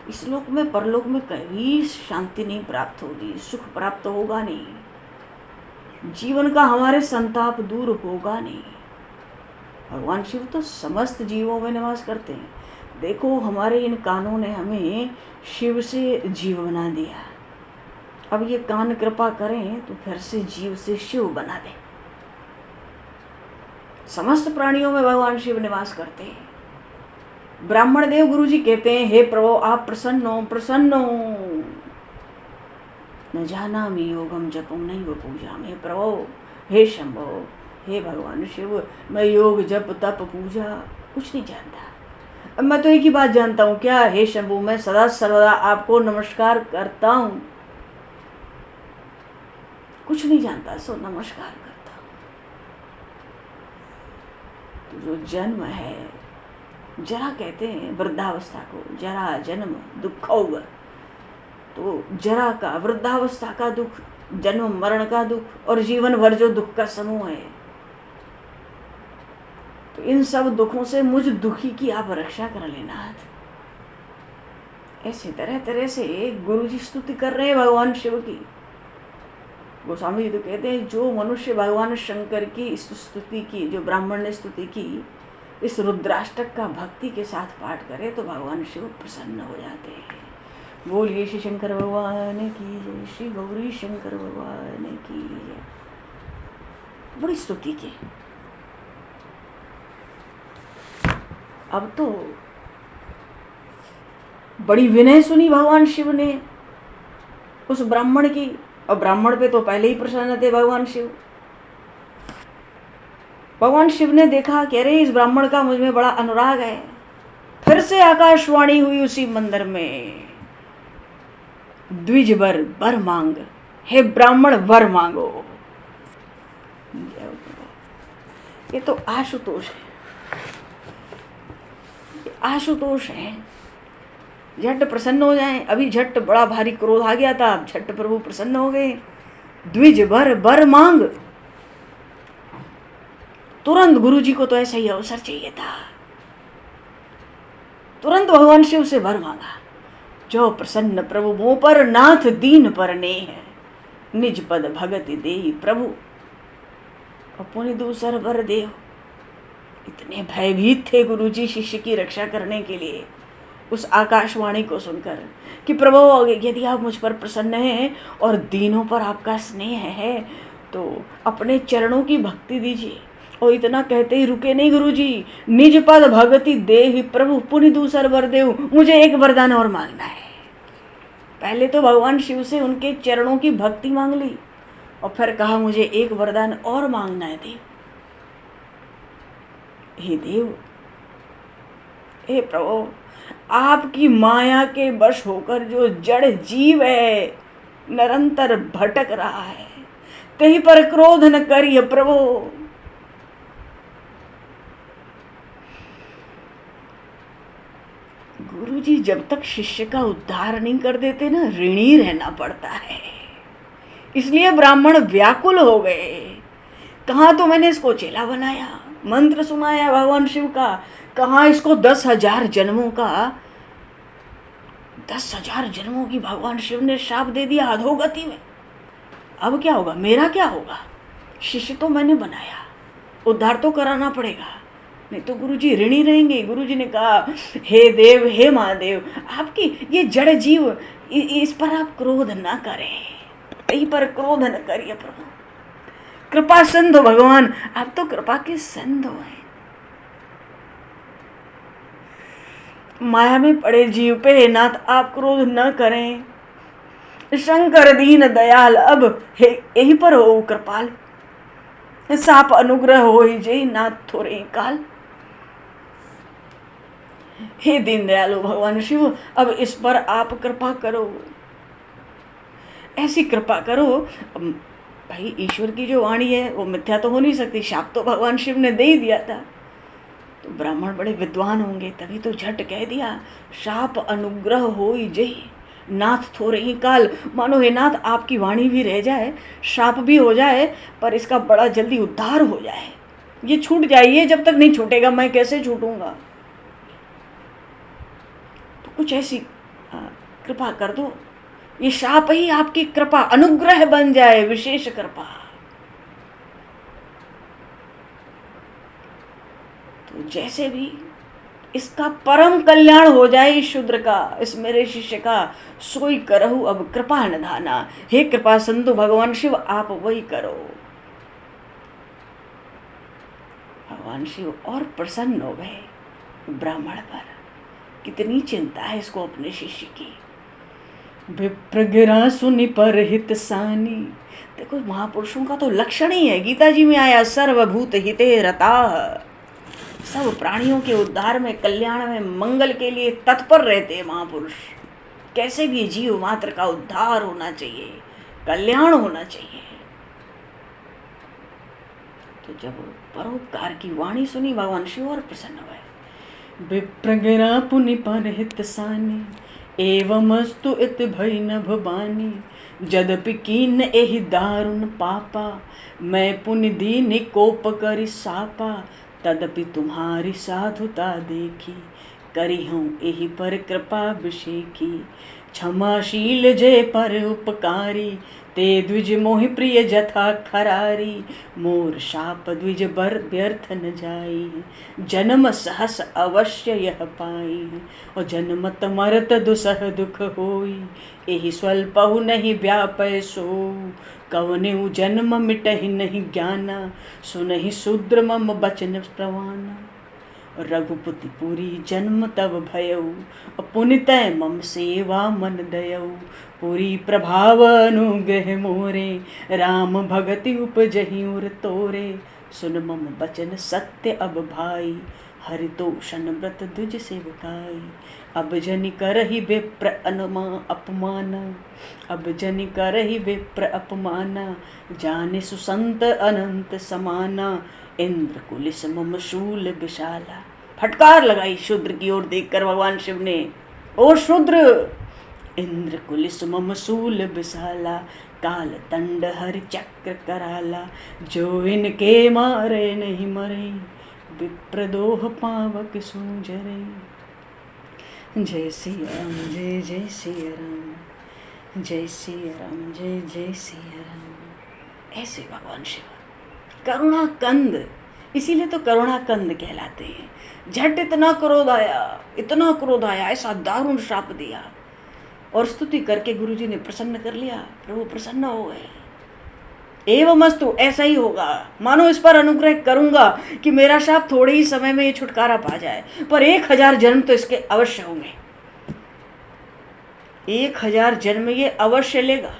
इस लोक में परलोक में कभी शांति नहीं प्राप्त होगी, सुख प्राप्त होगा नहीं, जीवन का हमारे संताप दूर होगा नहीं। भगवान शिव तो समस्त जीवों में निवास करते हैं। देखो हमारे इन कानों ने हमें शिव से जीव बना दिया, अब ये कान कृपा करें तो फिर से जीव से शिव बना दे। समस्त प्राणियों में भगवान शिव निवास करते हैं। ब्राह्मण देव गुरु जी कहते हैं, हे प्रभु आप प्रसन्न हो, प्रसन्न हो। न जाना मी योगम जपम नहीं वो पूजा में। प्रभु हे शंभो, हे भगवान शिव, मैं योग जप तप पूजा कुछ नहीं जानता। अब मैं तो एक ही बात जानता हूँ, क्या? हे शंभु, मैं सदा सर्वदा आपको नमस्कार करता हूँ। कुछ नहीं जानता सो नमस्कार करता हूँ। तो जो जन्म है, जरा कहते हैं वृद्धावस्था को, जरा जन्म दुख होगा, तो जरा का वृद्धावस्था का दुख, जन्म मरण का दुख और जीवन भर जो दुख का समूह है, तो इन सब दुखों से मुझ दुखी की आप रक्षा कर लेना। ऐसे तरह तरह से गुरु जी स्तुति कर रहे हैं भगवान शिव की। गोस्वामी जी तो कहते हैं, जो मनुष्य भगवान शंकर की इस स्तुति की, जो ब्राह्मण ने स्तुति की, इस रुद्राष्टक का भक्ति के साथ पाठ करे तो भगवान शिव प्रसन्न हो जाते हैं। बोलिए श्री शंकर भगवान की जय, श्री गौरी शंकर भगवान की जय। बड़ी स्तुति की। अब तो बड़ी विनय सुनी भगवान शिव ने उस ब्राह्मण की, और ब्राह्मण पे तो पहले ही प्रसन्न थे भगवान शिव। भगवान शिव ने देखा कि अरे इस ब्राह्मण का मुझ में बड़ा अनुराग है। फिर से आकाशवाणी हुई उसी मंदिर में, द्विज वर मांग, हे ब्राह्मण वर मांगो। ये तो आशुतोष है, आशुतोष है। झट प्रसन्न हो जाएं। अभी झट बड़ा भारी क्रोध आ गया था, अब झट प्रभु प्रसन्न हो गए। द्विज वर मांग। तुरंत गुरु जी को तो ऐसा ही अवसर चाहिए था, तुरंत भगवान शिव से वर मांगा। जो प्रसन्न प्रभु मोह पर, नाथ दीन पर नेह, निज पद भगति देहि प्रभु अपनी दूसर वर देव। इतने भयभीत थे गुरु जी शिष्य की रक्षा करने के लिए उस आकाशवाणी को सुनकर कि प्रभु यदि आप मुझ पर प्रसन्न हैं और दीनों पर आपका स्नेह है तो अपने चरणों की भक्ति दीजिए। और इतना कहते ही रुके नहीं गुरु जी, निज पद भगति देहि प्रभु पुनि दूसर वर देव। मुझे एक वरदान और मांगना है। पहले तो भगवान शिव से उनके चरणों की भक्ति मांग ली और फिर कहा मुझे एक वरदान और मांगना है देव। हे देव, हे प्रभु, आपकी माया के वश होकर जो जड़ जीव है निरंतर भटक रहा है, कहीं पर क्रोध न करिए प्रभु। गुरुजी जब तक शिष्य का उद्धार नहीं कर देते ना, ऋणी रहना पड़ता है। इसलिए ब्राह्मण व्याकुल हो गए। कहाँ तो मैंने इसको चेला बनाया, मंत्र सुनाया भगवान शिव का, कहाँ इसको 10,000 जन्मों का, 10,000 जन्मों की भगवान शिव ने शाप दे दिया अधोगति में। अब क्या होगा, मेरा क्या होगा? शिष्य तो मैंने बनाया, उद्धार तो कराना पड़ेगा, नहीं तो गुरुजी ऋणी रहेंगे। गुरुजी ने कहा, हे देव, हे महादेव, आपकी ये जड़ जीव, इस पर आप क्रोध न करें, यही पर क्रोध न करिए प्रभु। कृपा सिंधु भगवान, आप तो कृपा के सिंधु हैं। माया में पड़े जीव पे नाथ आप क्रोध न करें। शंकर दीन दयाल, अब हे यही पर हो कृपाल। साप अनुग्रह हो ही जय नाथ थोड़े काल। हे दीन दयालु भगवान शिव, अब इस पर आप कृपा करो, ऐसी कृपा करो। भाई ईश्वर की जो वाणी है वो मिथ्या तो हो नहीं सकती, शाप तो भगवान शिव ने दे ही दिया था। तो ब्राह्मण बड़े विद्वान होंगे, तभी तो झट कह दिया, शाप अनुग्रह हो ही जय नाथ थोड़े ही काल। मानो हे नाथ आपकी वाणी भी रह जाए, शाप भी हो जाए, पर इसका बड़ा जल्दी उद्धार हो जाए, ये छूट जाइए। जब तक नहीं छूटेगा मैं कैसे छूटूंगा? तो कुछ ऐसी कृपा कर दो, ये शाप ही आपकी कृपा अनुग्रह बन जाए, विशेष कृपा। तो जैसे भी इसका परम कल्याण हो जाए इस शूद्र का, इस मेरे शिष्य का, सोई करहु अब कृपा निधाना। हे कृपा सिंधु भगवान शिव आप वही करो। भगवान शिव और प्रसन्न हो गए ब्राह्मण पर। कितनी चिंता है इसको अपने शिष्य की। विप्रगिरा सुनि पर हित सानी। देखो महापुरुषों का तो लक्षण ही है, गीता जी में आया सर्वभूत हिते रताः। सब प्राणियों के उद्धार में, कल्याण में, मंगल के लिए तत्पर रहते हैं महापुरुष। कैसे भी जीव मात्र का उद्धार होना चाहिए, कल्याण होना चाहिए। तो जब परोपकार की वाणी सुनी भगवान शिव और प्रसन्न हुए। विप्रगिरा पुनि पर हित सानी, एवमस्तु इत भय नभ बानी। जदपि कीन एहि दारुण पापा, मैं पुनि दीन कोप करि सापा। तदपि तुम्हारी साधुता देखी, करी हूँ एहि पर कृपा विषेखी। क्षमाशील जय पर उपकारी, ते द्विज मोहि प्रिय जथा खरारी। मोर शाप द्विज बर व्यर्थ न जाई, जन्म सहस अवश्य यह पाई। और जन्मत मरत दुसह दुख होई, एहि स्वल्पहु नहीं व्यापय सो। कवनेउ जन्म मिटहि नहीं ज्ञाना, सुनहि शूद्र मम बचन प्रवाना। रघुपति पुरी जन्म तब भयऊ, पुनितय मम सेवा मन दयऊ। पुरी प्रभाव अनुग्रह मोरे, राम भगति उपजहि उर तोरे। सुन मम बचन सत्य अब भाई, हरितोषण व्रत द्विज सेवकाई। अब जनि करहि विप्र अपमान, अब जनि करहि विप्र अपमान। जाने सुसंत अनंत समाना, इंद्र कुलिस मम शूल विशाला। फटकार लगाई शूद्र की ओर देखकर भगवान शिव ने, ओ शूद्र! इंद्र कुलिस मम शूल विशाला, काल तंड हरि चक्र कराला। जो इनके मारे नहीं मरे, विप्रदोह पावक सूजरे। जय सिया राम, जय जय सिया राम, जय सिया राम, जय जय सिया राम। ऐसे भगवान शिव करुणा कंद, इसीलिए तो करुणा कंद कहलाते हैं। झट इतना क्रोध आया, ऐसा दारुण श्राप दिया। और स्तुति करके गुरुजी ने प्रसन्न कर लिया, प्रभु प्रसन्न हो गए। एवमस्तु, ऐसा ही होगा। मानो इस पर अनुग्रह करूंगा कि मेरा शाप थोड़े ही समय में ये छुटकारा पा जाए, पर 1000 जन्म तो इसके अवश्य होंगे। 1000 जन्म ये अवश्य लेगा।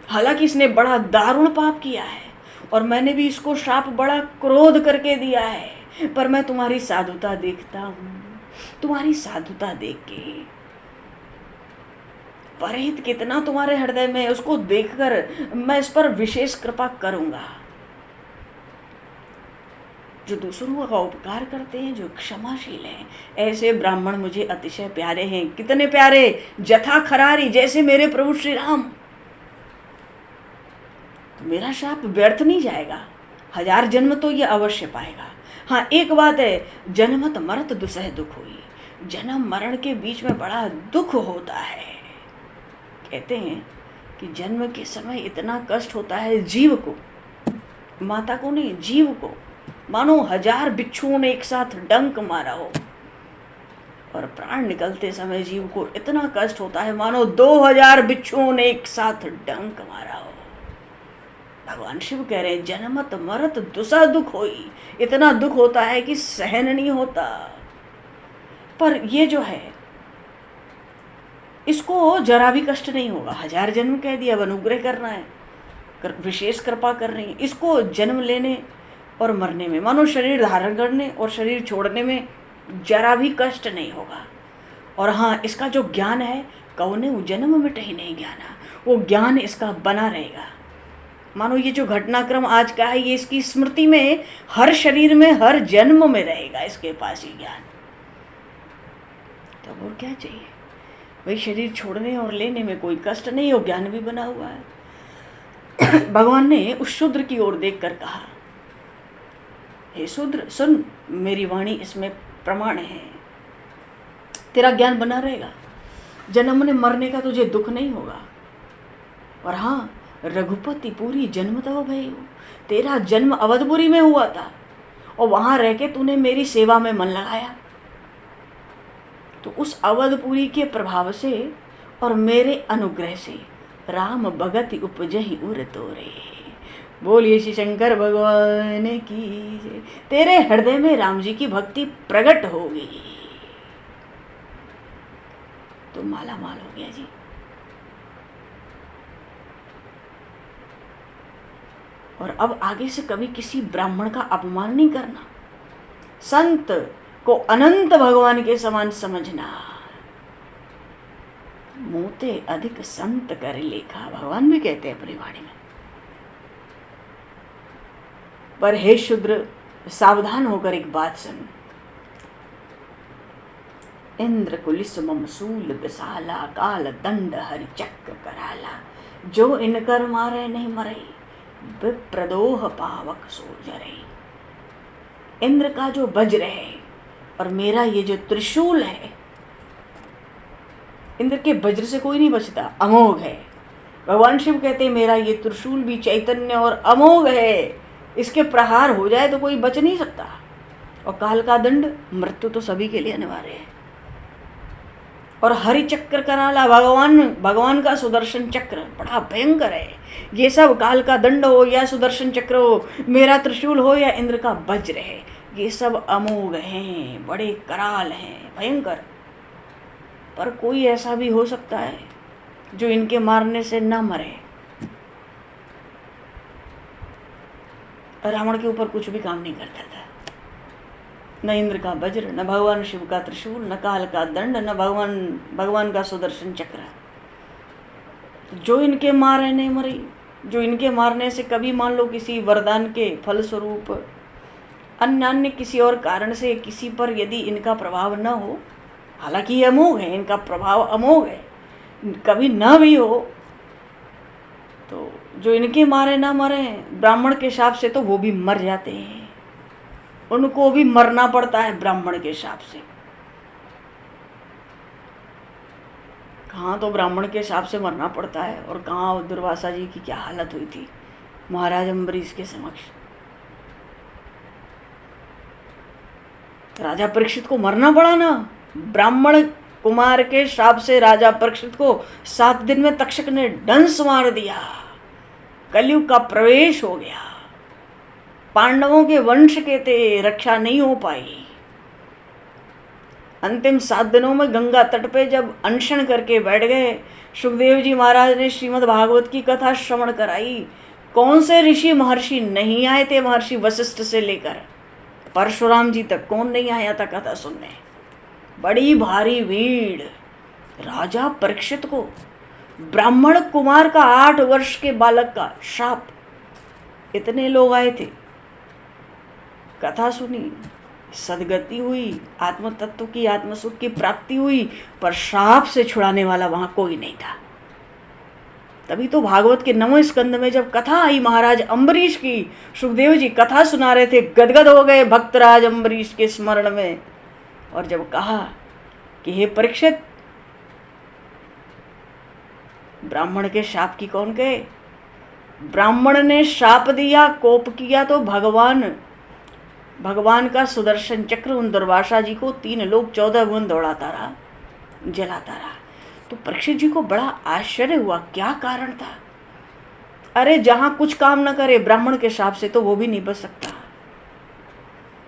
हालांकि इसने बड़ा दारुण पाप किया है और मैंने भी इसको श्राप बड़ा क्रोध करके दिया है, पर मैं तुम्हारी साधुता देखता हूँ। तुम्हारी साधुता देख के परहित कितना तुम्हारे हृदय में, उसको देखकर मैं इस पर विशेष कृपा करूंगा। जो दूसरों का उपकार करते हैं, जो क्षमाशील हैं, ऐसे ब्राह्मण मुझे अतिशय प्यारे हैं। कितने प्यारे! जथा खरारी, जैसे मेरे प्रभु श्री राम। तो मेरा शाप व्यर्थ नहीं जाएगा, 1000 जन्म तो ये अवश्य पाएगा। हाँ, एक बात है, जन्मत मरत दुसह दुख हुई। जन्म मरण के बीच में बड़ा दुख होता है। कहते हैं कि जन्म के समय इतना कष्ट होता है जीव को, माता को नहीं, जीव को। मानो 1000 बिच्छुओं ने एक साथ डंक मारा हो, और प्राण निकलते समय जीव को इतना कष्ट होता है मानो 2000 बिच्छुओं ने एक साथ डंक मारा हो। भगवान शिव कह रहे हैं, जन्मत मरत दुसह दुख होई। इतना दुख होता है कि सहन नहीं होता। पर ये जो है, इसको जरा भी कष्ट नहीं होगा। 1000 जन्म कह दिया, अब अनुग्रह करना है, विशेष कृपा कर रही है। इसको जन्म लेने और मरने में, मानो शरीर धारण करने और शरीर छोड़ने में जरा भी कष्ट नहीं होगा। और हाँ, इसका जो ज्ञान है, कौने जन्म मिटहि नहीं ज्ञाना, वो ज्ञान इसका बना रहेगा। मानो ये जो घटनाक्रम आज का है, ये इसकी स्मृति में, हर शरीर में, हर जन्म में रहेगा इसके पास ये ज्ञान। तो और क्या चाहिए? वही शरीर छोड़ने और लेने में कोई कष्ट नहीं, हो ज्ञान भी बना हुआ है। भगवान ने उस शूद्र की ओर देखकर कहा, हे शूद्र, सुन, मेरी वाणी इसमें प्रमाण है। तेरा ज्ञान बना रहेगा, जन्मने मरने का तुझे दुख नहीं होगा। और हाँ, रघुपति पूरी जन्म तब भयऊ, तेरा जन्म अवधपुरी में हुआ था और वहाँ रह के तूने मेरी सेवा में मन लगाया, तो उस अवधपुरी के प्रभाव से और मेरे अनुग्रह से राम भगति उपजहि उर तोरे। बोलिए श्री शंकर भगवान की जय। तेरे हृदय में राम जी की भक्ति प्रकट होगी तो माला माल हो गया जी। और अब आगे से कभी किसी ब्राह्मण का अपमान नहीं करना, संत को अनंत भगवान के समान समझना। मोते अधिक संत कर लेखा, भगवान भी कहते हैं अपनी वाणी में। पर हे शूद्र, सावधान होकर एक बात सुन। इंद्र कुलिस ममसूल विशाला, काल दंड हरि चक्र कराला। जो इनकर मारे नहीं मरे, विप्रदोह पावक सो जरे। इंद्र का जो वज्र है और मेरा ये जो त्रिशूल है, इंद्र के वज्र से कोई नहीं बचता, अमोघ है। भगवान शिव कहते हैं मेरा ये त्रिशूल भी चैतन्य और अमोघ है, इसके प्रहार हो जाए तो कोई बच नहीं सकता। और काल का दंड, मृत्यु तो सभी के लिए अनिवार्य है। और हरि चक्र कराला, भगवान का सुदर्शन चक्र बड़ा भयंकर है। ये सब काल का दंड हो या सुदर्शन चक्र हो, मेरा त्रिशूल हो या इंद्र का वज्र है, ये सब अमोघ हैं, बड़े कराल हैं, भयंकर। पर कोई ऐसा भी हो सकता है जो इनके मारने से ना मरे। रावण के ऊपर कुछ भी काम नहीं करता था, न इंद्र का वज्र, न भगवान शिव का त्रिशूल, न काल का दंड, न भगवान का सुदर्शन चक्र। जो इनके मारे नहीं मरी, जो इनके मारने से कभी मान लो किसी वरदान के फलस्वरूप अन्य किसी और कारण से किसी पर यदि इनका प्रभाव न हो, हालांकि ये अमोघ है, इनका प्रभाव अमोघ है, कभी न भी हो, तो जो इनके मारे ना मरे ब्राह्मण के शाप से, तो वो भी मर जाते हैं, उनको भी मरना पड़ता है ब्राह्मण के शाप से। कहाँ तो ब्राह्मण के शाप से मरना पड़ता है और कहाँ दुर्वासा जी की क्या हालत हुई थी महाराज अम्बरीश के समक्ष। राजा परीक्षित को मरना पड़ा ना, ब्राह्मण कुमार के शाप से राजा परीक्षित को 7 दिन में तक्षक ने डंस मार दिया, कलयुग का प्रवेश हो गया। पांडवों के वंश के थे, रक्षा नहीं हो पाई। अंतिम 7 दिनों में गंगा तट पे जब अनशन करके बैठ गए, सुखदेव जी महाराज ने श्रीमद् भागवत की कथा श्रवण कराई। कौन से ऋषि महर्षि नहीं आए थे, महर्षि वशिष्ठ से लेकर परशुराम जी तक कौन नहीं आया था कथा सुनने। बड़ी भारी भीड़। राजा परीक्षित को ब्राह्मण कुमार का 8 वर्ष के बालक का शाप, इतने लोग आए थे, कथा सुनी, सदगति हुई, आत्म तत्व की, आत्मसुख की प्राप्ति हुई, पर शाप से छुड़ाने वाला वहां कोई नहीं था। तभी तो भागवत के 9वें स्कंद में जब कथा आई महाराज अम्बरीश की, सुखदेव जी कथा सुना रहे थे, गदगद हो गए भक्तराज अम्बरीश के स्मरण में। और जब कहा कि हे परीक्षित, ब्राह्मण के शाप की कौन कहे, ब्राह्मण ने शाप दिया, कोप किया, तो भगवान का सुदर्शन चक्र उन दुर्वासा जी को 3 लोग 14 भुवन दौड़ाता रहा, जलाता रहा। तो परीक्षित जी को बड़ा आश्चर्य हुआ, क्या कारण था। अरे जहां कुछ काम न करे ब्राह्मण के शाप से, तो वो भी नहीं बच सकता।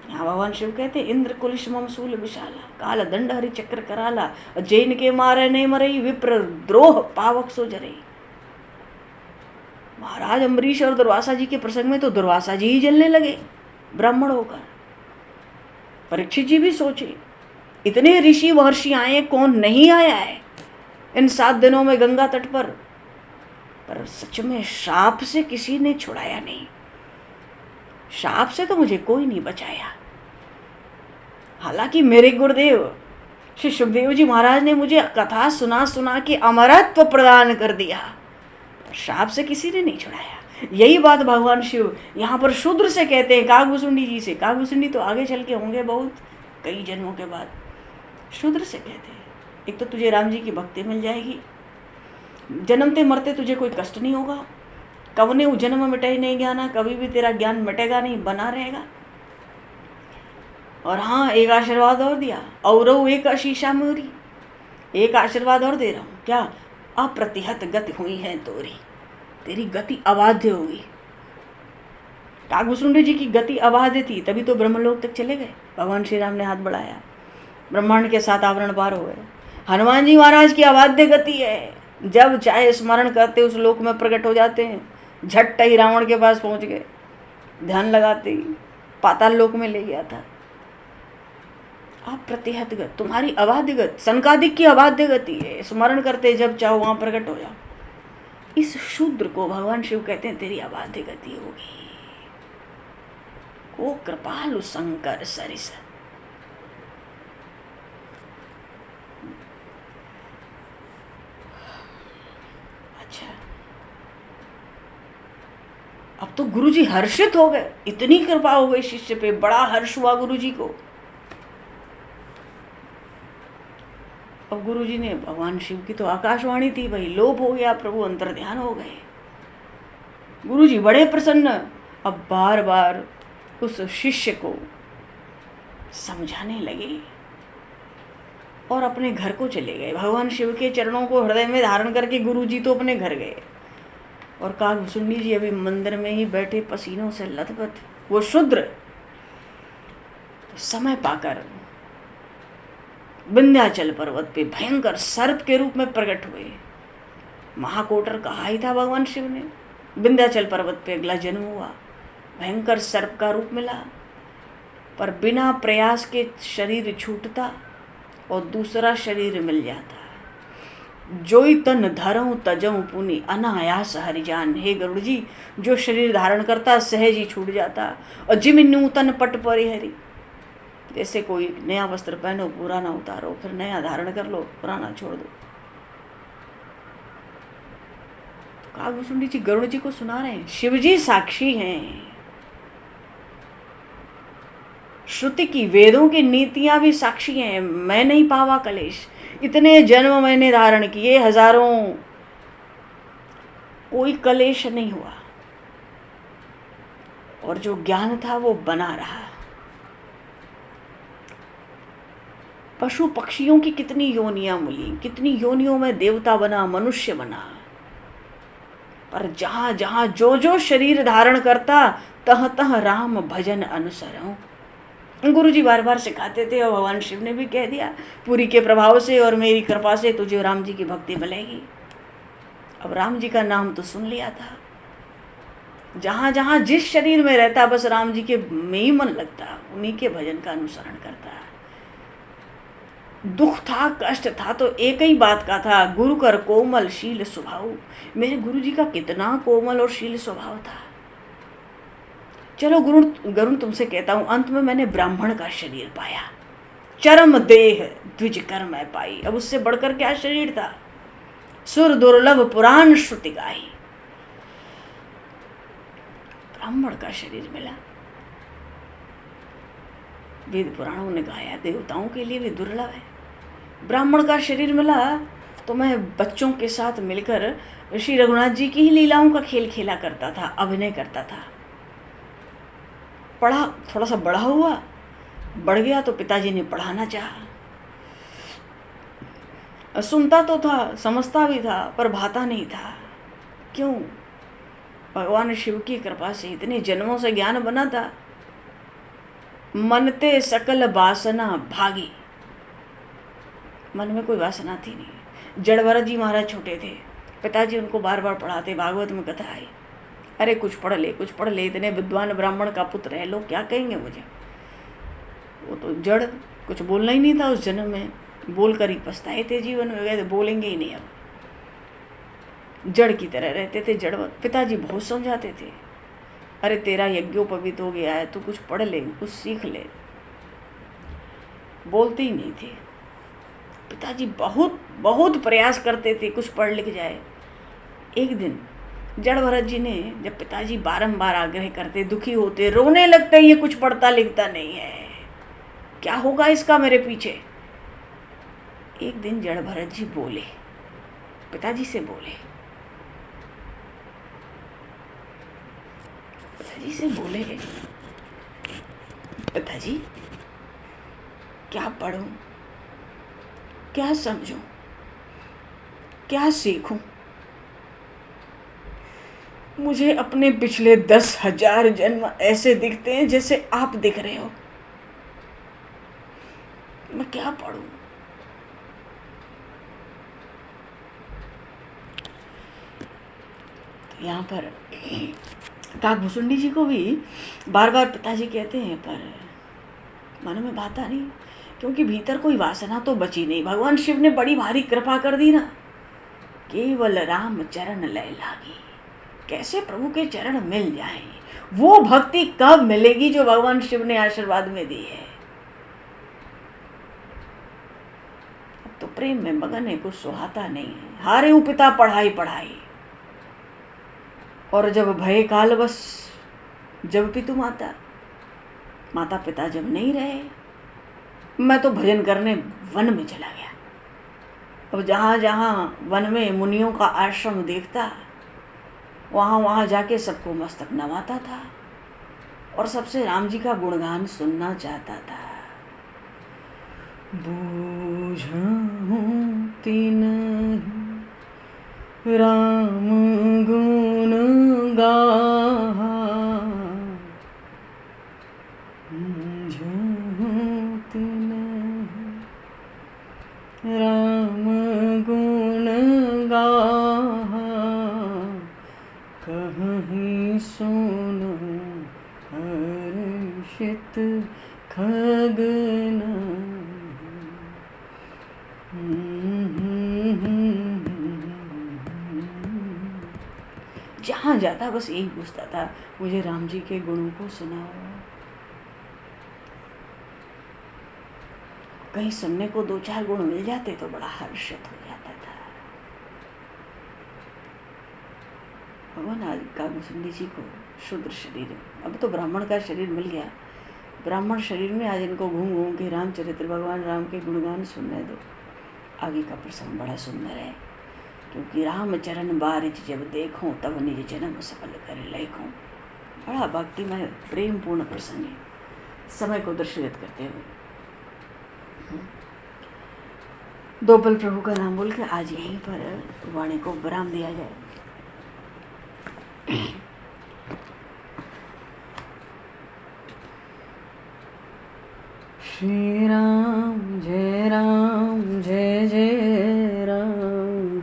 यहाँ भगवान शिव कहते इंद्र कुलिश ममसूल विशाला, काल दंड हरि चक्र कराला, जैन के मारे नहीं मरई, विप्र द्रोह पावक सो जरई। महाराज अम्बरीश और दुर्वासा जी के प्रसंग में तो दुर्वासा जी ही जलने लगे ब्राह्मण होकर। परीक्षित जी भी सोचे, इतने ऋषि महर्षि आए, कौन नहीं आया है इन 7 दिनों में गंगा तट पर सच में शाप से किसी ने छुड़ाया नहीं। शाप से तो मुझे कोई नहीं बचाया। हालांकि मेरे गुरुदेव श्री सुखदेव जी महाराज ने मुझे कथा सुना सुना के अमरत्व प्रदान कर दिया, पर शाप से किसी ने नहीं छुड़ाया। यही बात भगवान शिव यहाँ पर शूद्र से कहते हैं, काकभूषुंडी जी से। काकभूषुंडी तो आगे चल के होंगे बहुत, कई जन्मों के बाद। शूद्र से कहते हैं, एक तो तुझे राम जी की भक्ति मिल जाएगी, जन्मते मरते तुझे कोई कष्ट नहीं होगा, कवने जन्म मिटे नहीं ज्ञाना, कभी भी तेरा ज्ञान मिटेगा नहीं, बना रहेगा। और हाँ, एक आशीर्वाद और दिया, और एक आशीषा मोरी, एक आशीर्वाद और दे रहा हूँ। क्या? अप्रतिहत गति हुई है तोरी, तेरी गति अबाध्य होगी। कागभूषुंडी जी की गति अबाध्य थी, तभी तो ब्रह्मलोक तक चले गए। भगवान श्री राम ने हाथ बढ़ाया, ब्रह्मांड के 7 आवरण पार हो गए। हनुमान जी महाराज की अबाध्य गति है, जब चाहे स्मरण करते उस लोक में प्रकट हो जाते हैं। झट ही रावण के पास पहुंच गए, ध्यान लगाते ही पाताल लोक में ले गया था। अप्रतिहत गति, तुम्हारी अबाध्य गति, सनकादिक की अबाध्य गति है। स्मरण करते जब चाहो वहां प्रकट हो जाओ। इस शूद्र को भगवान शिव कहते हैं तेरी अबाध्य गति होगी। को कृपालु शंकर सरिस। अच्छा, अब तो गुरुजी हर्षित हो गए, इतनी कृपा हो गई शिष्य पे, बड़ा हर्ष हुआ गुरुजी को। अब गुरुजी ने, भगवान शिव की तो आकाशवाणी थी भाई, लोभ हो गया, प्रभु अंतर्ध्यान हो गए। गुरुजी बड़े प्रसन्न, अब बार बार उस शिष्य को समझाने लगे और अपने घर को चले गए। भगवान शिव के चरणों को हृदय में धारण करके गुरुजी तो अपने घर गए, और कागभूषुंडी जी अभी मंदिर में ही बैठे, पसीनों से लथपथ। वो शूद्र तो समय पाकर विंध्याचल पर्वत पे भयंकर सर्प के रूप में प्रकट हुए। महाकोटर कहा ही था भगवान शिव ने, विंध्याचल पर्वत पे अगला जन्म हुआ, भयंकर सर्प का रूप मिला, पर बिना प्रयास के शरीर छूटता और दूसरा शरीर मिल जाता। जोई तन धरऊं तजऊं पुनि अनायास हरिजान। हे गरुड़ जी, जो शरीर धारण करता सहज ही छूट जाता। और जिम नूतन पट परिहरी, जैसे कोई नया वस्त्र पहनो, पुराना उतारो, फिर नया धारण कर लो, पुराना छोड़ दो। कागभूषुंडी जी गरुड़ जी को सुना रहे हैं, शिव जी साक्षी हैं। श्रुति की, वेदों की नीतियां भी साक्षी हैं। मैं नहीं पावा कलेश, इतने जन्म मैंने धारण किए, हजारों, कोई कलेश नहीं हुआ, और जो ज्ञान था वो बना रहा। पशु पक्षियों की कितनी योनियां मिली, कितनी योनियों में देवता बना, मनुष्य बना, पर जहां जहां जो जो शरीर धारण करता, तह तह राम भजन अनुसरो। गुरुजी बार बार सिखाते थे, और भगवान शिव ने भी कह दिया, पूरी के प्रभाव से और मेरी कृपा से तुझे राम जी की भक्ति मिलेगी। अब राम जी का नाम तो सुन लिया था, जहां जहां जिस शरीर में रहता, बस राम जी के में ही मन लगता, उन्हीं के भजन का अनुसरण करता। दुख था, कष्ट था, तो एक ही बात का था, गुरु कर कोमल शील स्वभाव। मेरे गुरु जी का कितना कोमल और शील स्वभाव था। चलो गरुण तुमसे कहता हूं, अंत में मैंने ब्राह्मण का शरीर पाया, चरम देह द्विज कर मैं पाई। अब उससे बढ़कर क्या शरीर था? सुर दुर्लभ पुराण श्रुति गाई, ब्राह्मण का शरीर मिला। वेद पुराणों ने गाया, देवताओं के लिए भी दुर्लभ है। ब्राह्मण का शरीर मिला, तो मैं बच्चों के साथ मिलकर श्री रघुनाथ जी की ही लीलाओं का खेल खेला करता था, अभिनय करता था। पढ़ा, थोड़ा सा बड़ा हुआ, बढ़ गया तो पिताजी ने पढ़ाना चाहा। सुनता तो था, समझता भी था, पर भाता नहीं था। क्यों? भगवान शिव की कृपा से इतने जन्मों से ज्ञान बना था। मनते सकल वासना भागी, मन में कोई वासना थी नहीं। जड़ भरत जी महाराज छोटे थे, पिताजी उनको बार बार पढ़ाते, भागवत में कथा आई, अरे कुछ पढ़ ले, कुछ पढ़ ले, इतने विद्वान ब्राह्मण का पुत्र है, लोग क्या कहेंगे मुझे। वो तो जड़, कुछ बोलना ही नहीं था उस जन्म में, बोल कर ही पछताए थे जीवन में, गए बोलेंगे ही नहीं। अब जड़ की तरह रहते थे, जड़। पिताजी बहुत समझाते थे, अरे तेरा यज्ञोपवीत हो गया है, तू कुछ पढ़ ले, कुछ सीख ले। बोलते ही नहीं थे। पिताजी बहुत बहुत प्रयास करते थे कुछ पढ़ लिख जाए। एक दिन जड़ भरत जी ने, जब पिताजी बारंबार आग्रह करते, दुखी होते, रोने लगते, ये कुछ पढ़ता लिखता नहीं है, क्या होगा इसका मेरे पीछे। एक दिन जड़ भरत जी बोले, पिताजी से बोले, पिताजी, क्या पढूं, क्या समझूं, क्या सीखूं? मुझे अपने पिछले 10,000 जन्म ऐसे दिखते हैं जैसे आप दिख रहे हो। मैं क्या पढूं? तो यहाँ पर काकभूसुंडी जी को भी बार बार पिताजी कहते हैं, पर मन में भाता नहीं, क्योंकि भीतर कोई वासना तो बची नहीं। भगवान शिव ने बड़ी भारी कृपा कर दी ना, केवल राम चरण लय लागी। कैसे प्रभु के चरण मिल जाएं? वो भक्ति कब मिलेगी जो भगवान शिव ने आशीर्वाद में दी है? अब तो प्रेम में मगन है, कुछ सुहाता नहीं है। हारे हूं पिता पढ़ाई पढ़ाई, और जब भय काल बस जब पितु माता, माता पिता जब नहीं रहे, मैं तो भजन करने वन में चला गया। अब जहाँ जहाँ वन में मुनियों का आश्रम देखता, वहाँ वहाँ जाके सबको मस्तक नवाता था और सबसे राम जी का गुणगान सुनना चाहता था। बूझती नहीं राम गुण गाहा, बूझती नहीं राम गुण गाहा, कहीं सुनो हर्षित खगना। जहाँ जाता बस यही पूछता था, मुझे राम जी के गुणों को सुनाओ। कहीं सुनने को 2-4 गुण मिल जाते तो बड़ा हर्षित हो जाता था। भगवान आज काकभूसुंडी जी को शूद्र शरीर, अब तो ब्राह्मण का शरीर मिल गया, ब्राह्मण शरीर में आज इनको घूम घूम के रामचरित्र भगवान राम के गुणगान सुनने दो। आगे का प्रसंग बड़ा सुंदर है, क्योंकि राम चरण बारिज जब देखूं, तब निज जन्म सफल कर लेखूं। बड़ा भक्तिमय प्रेम पूर्ण प्रसंग है, समय को दर्शित करते हुए। 2 पल प्रभु का नाम बोल के आज यहीं पर वाणी को विराम दिया जाए। श्री राम जय जय राम,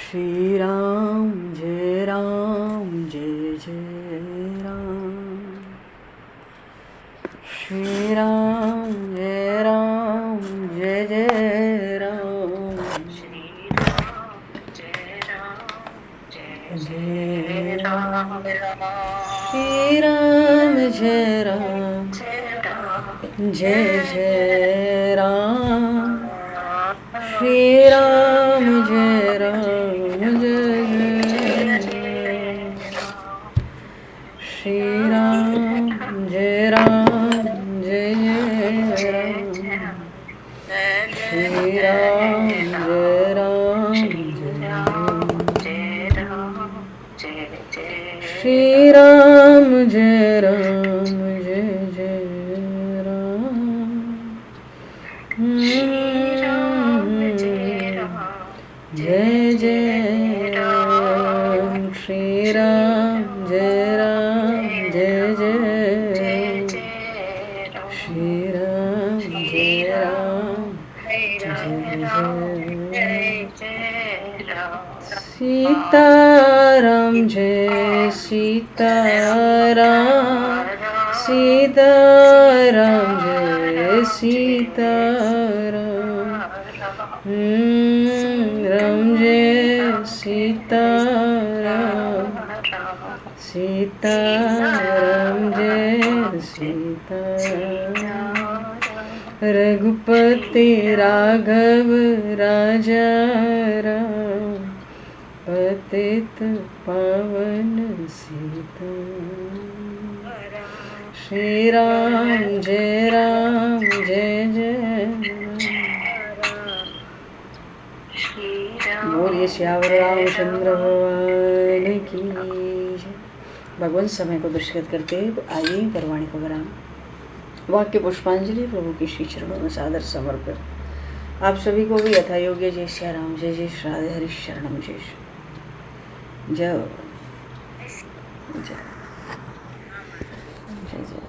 श्री राम जय जय राम, श्री राम जय जय राम, जय राम, श्री राम जय राम, जय जय राम, श्री राम जय राम, जय जय, श्री राम जय राम, जय जय राम, श्री राम जय राम, श्री राम जय राम, जय जय राम, जय जय राम, श्री राम जय राम, जय जय, श्री राम जय राम, जय जय, सीताराम जय सीताराम, सीताराम जय सीताराम, राम जय सीताराम, सीताराम जय सीताराम, रघुपति राघव राजा राम, पतित पावन सीताराम, श्री राम जय जय राम। बोलिए श्यावर रामचंद्र भगवान की जय। भगवान समय को दर्शित करते आइए परवाणी को विराम। वाक्य पुष्पांजलि प्रभु के श्री चरणों में सादर समर्पित। आप सभी को भी यथा योग्य जय श्री राम, जय जय श्री राधे हरि शरणम, जय जय जय जय।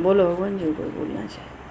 बोलो भगवान जी, कोई बोलना चाहे।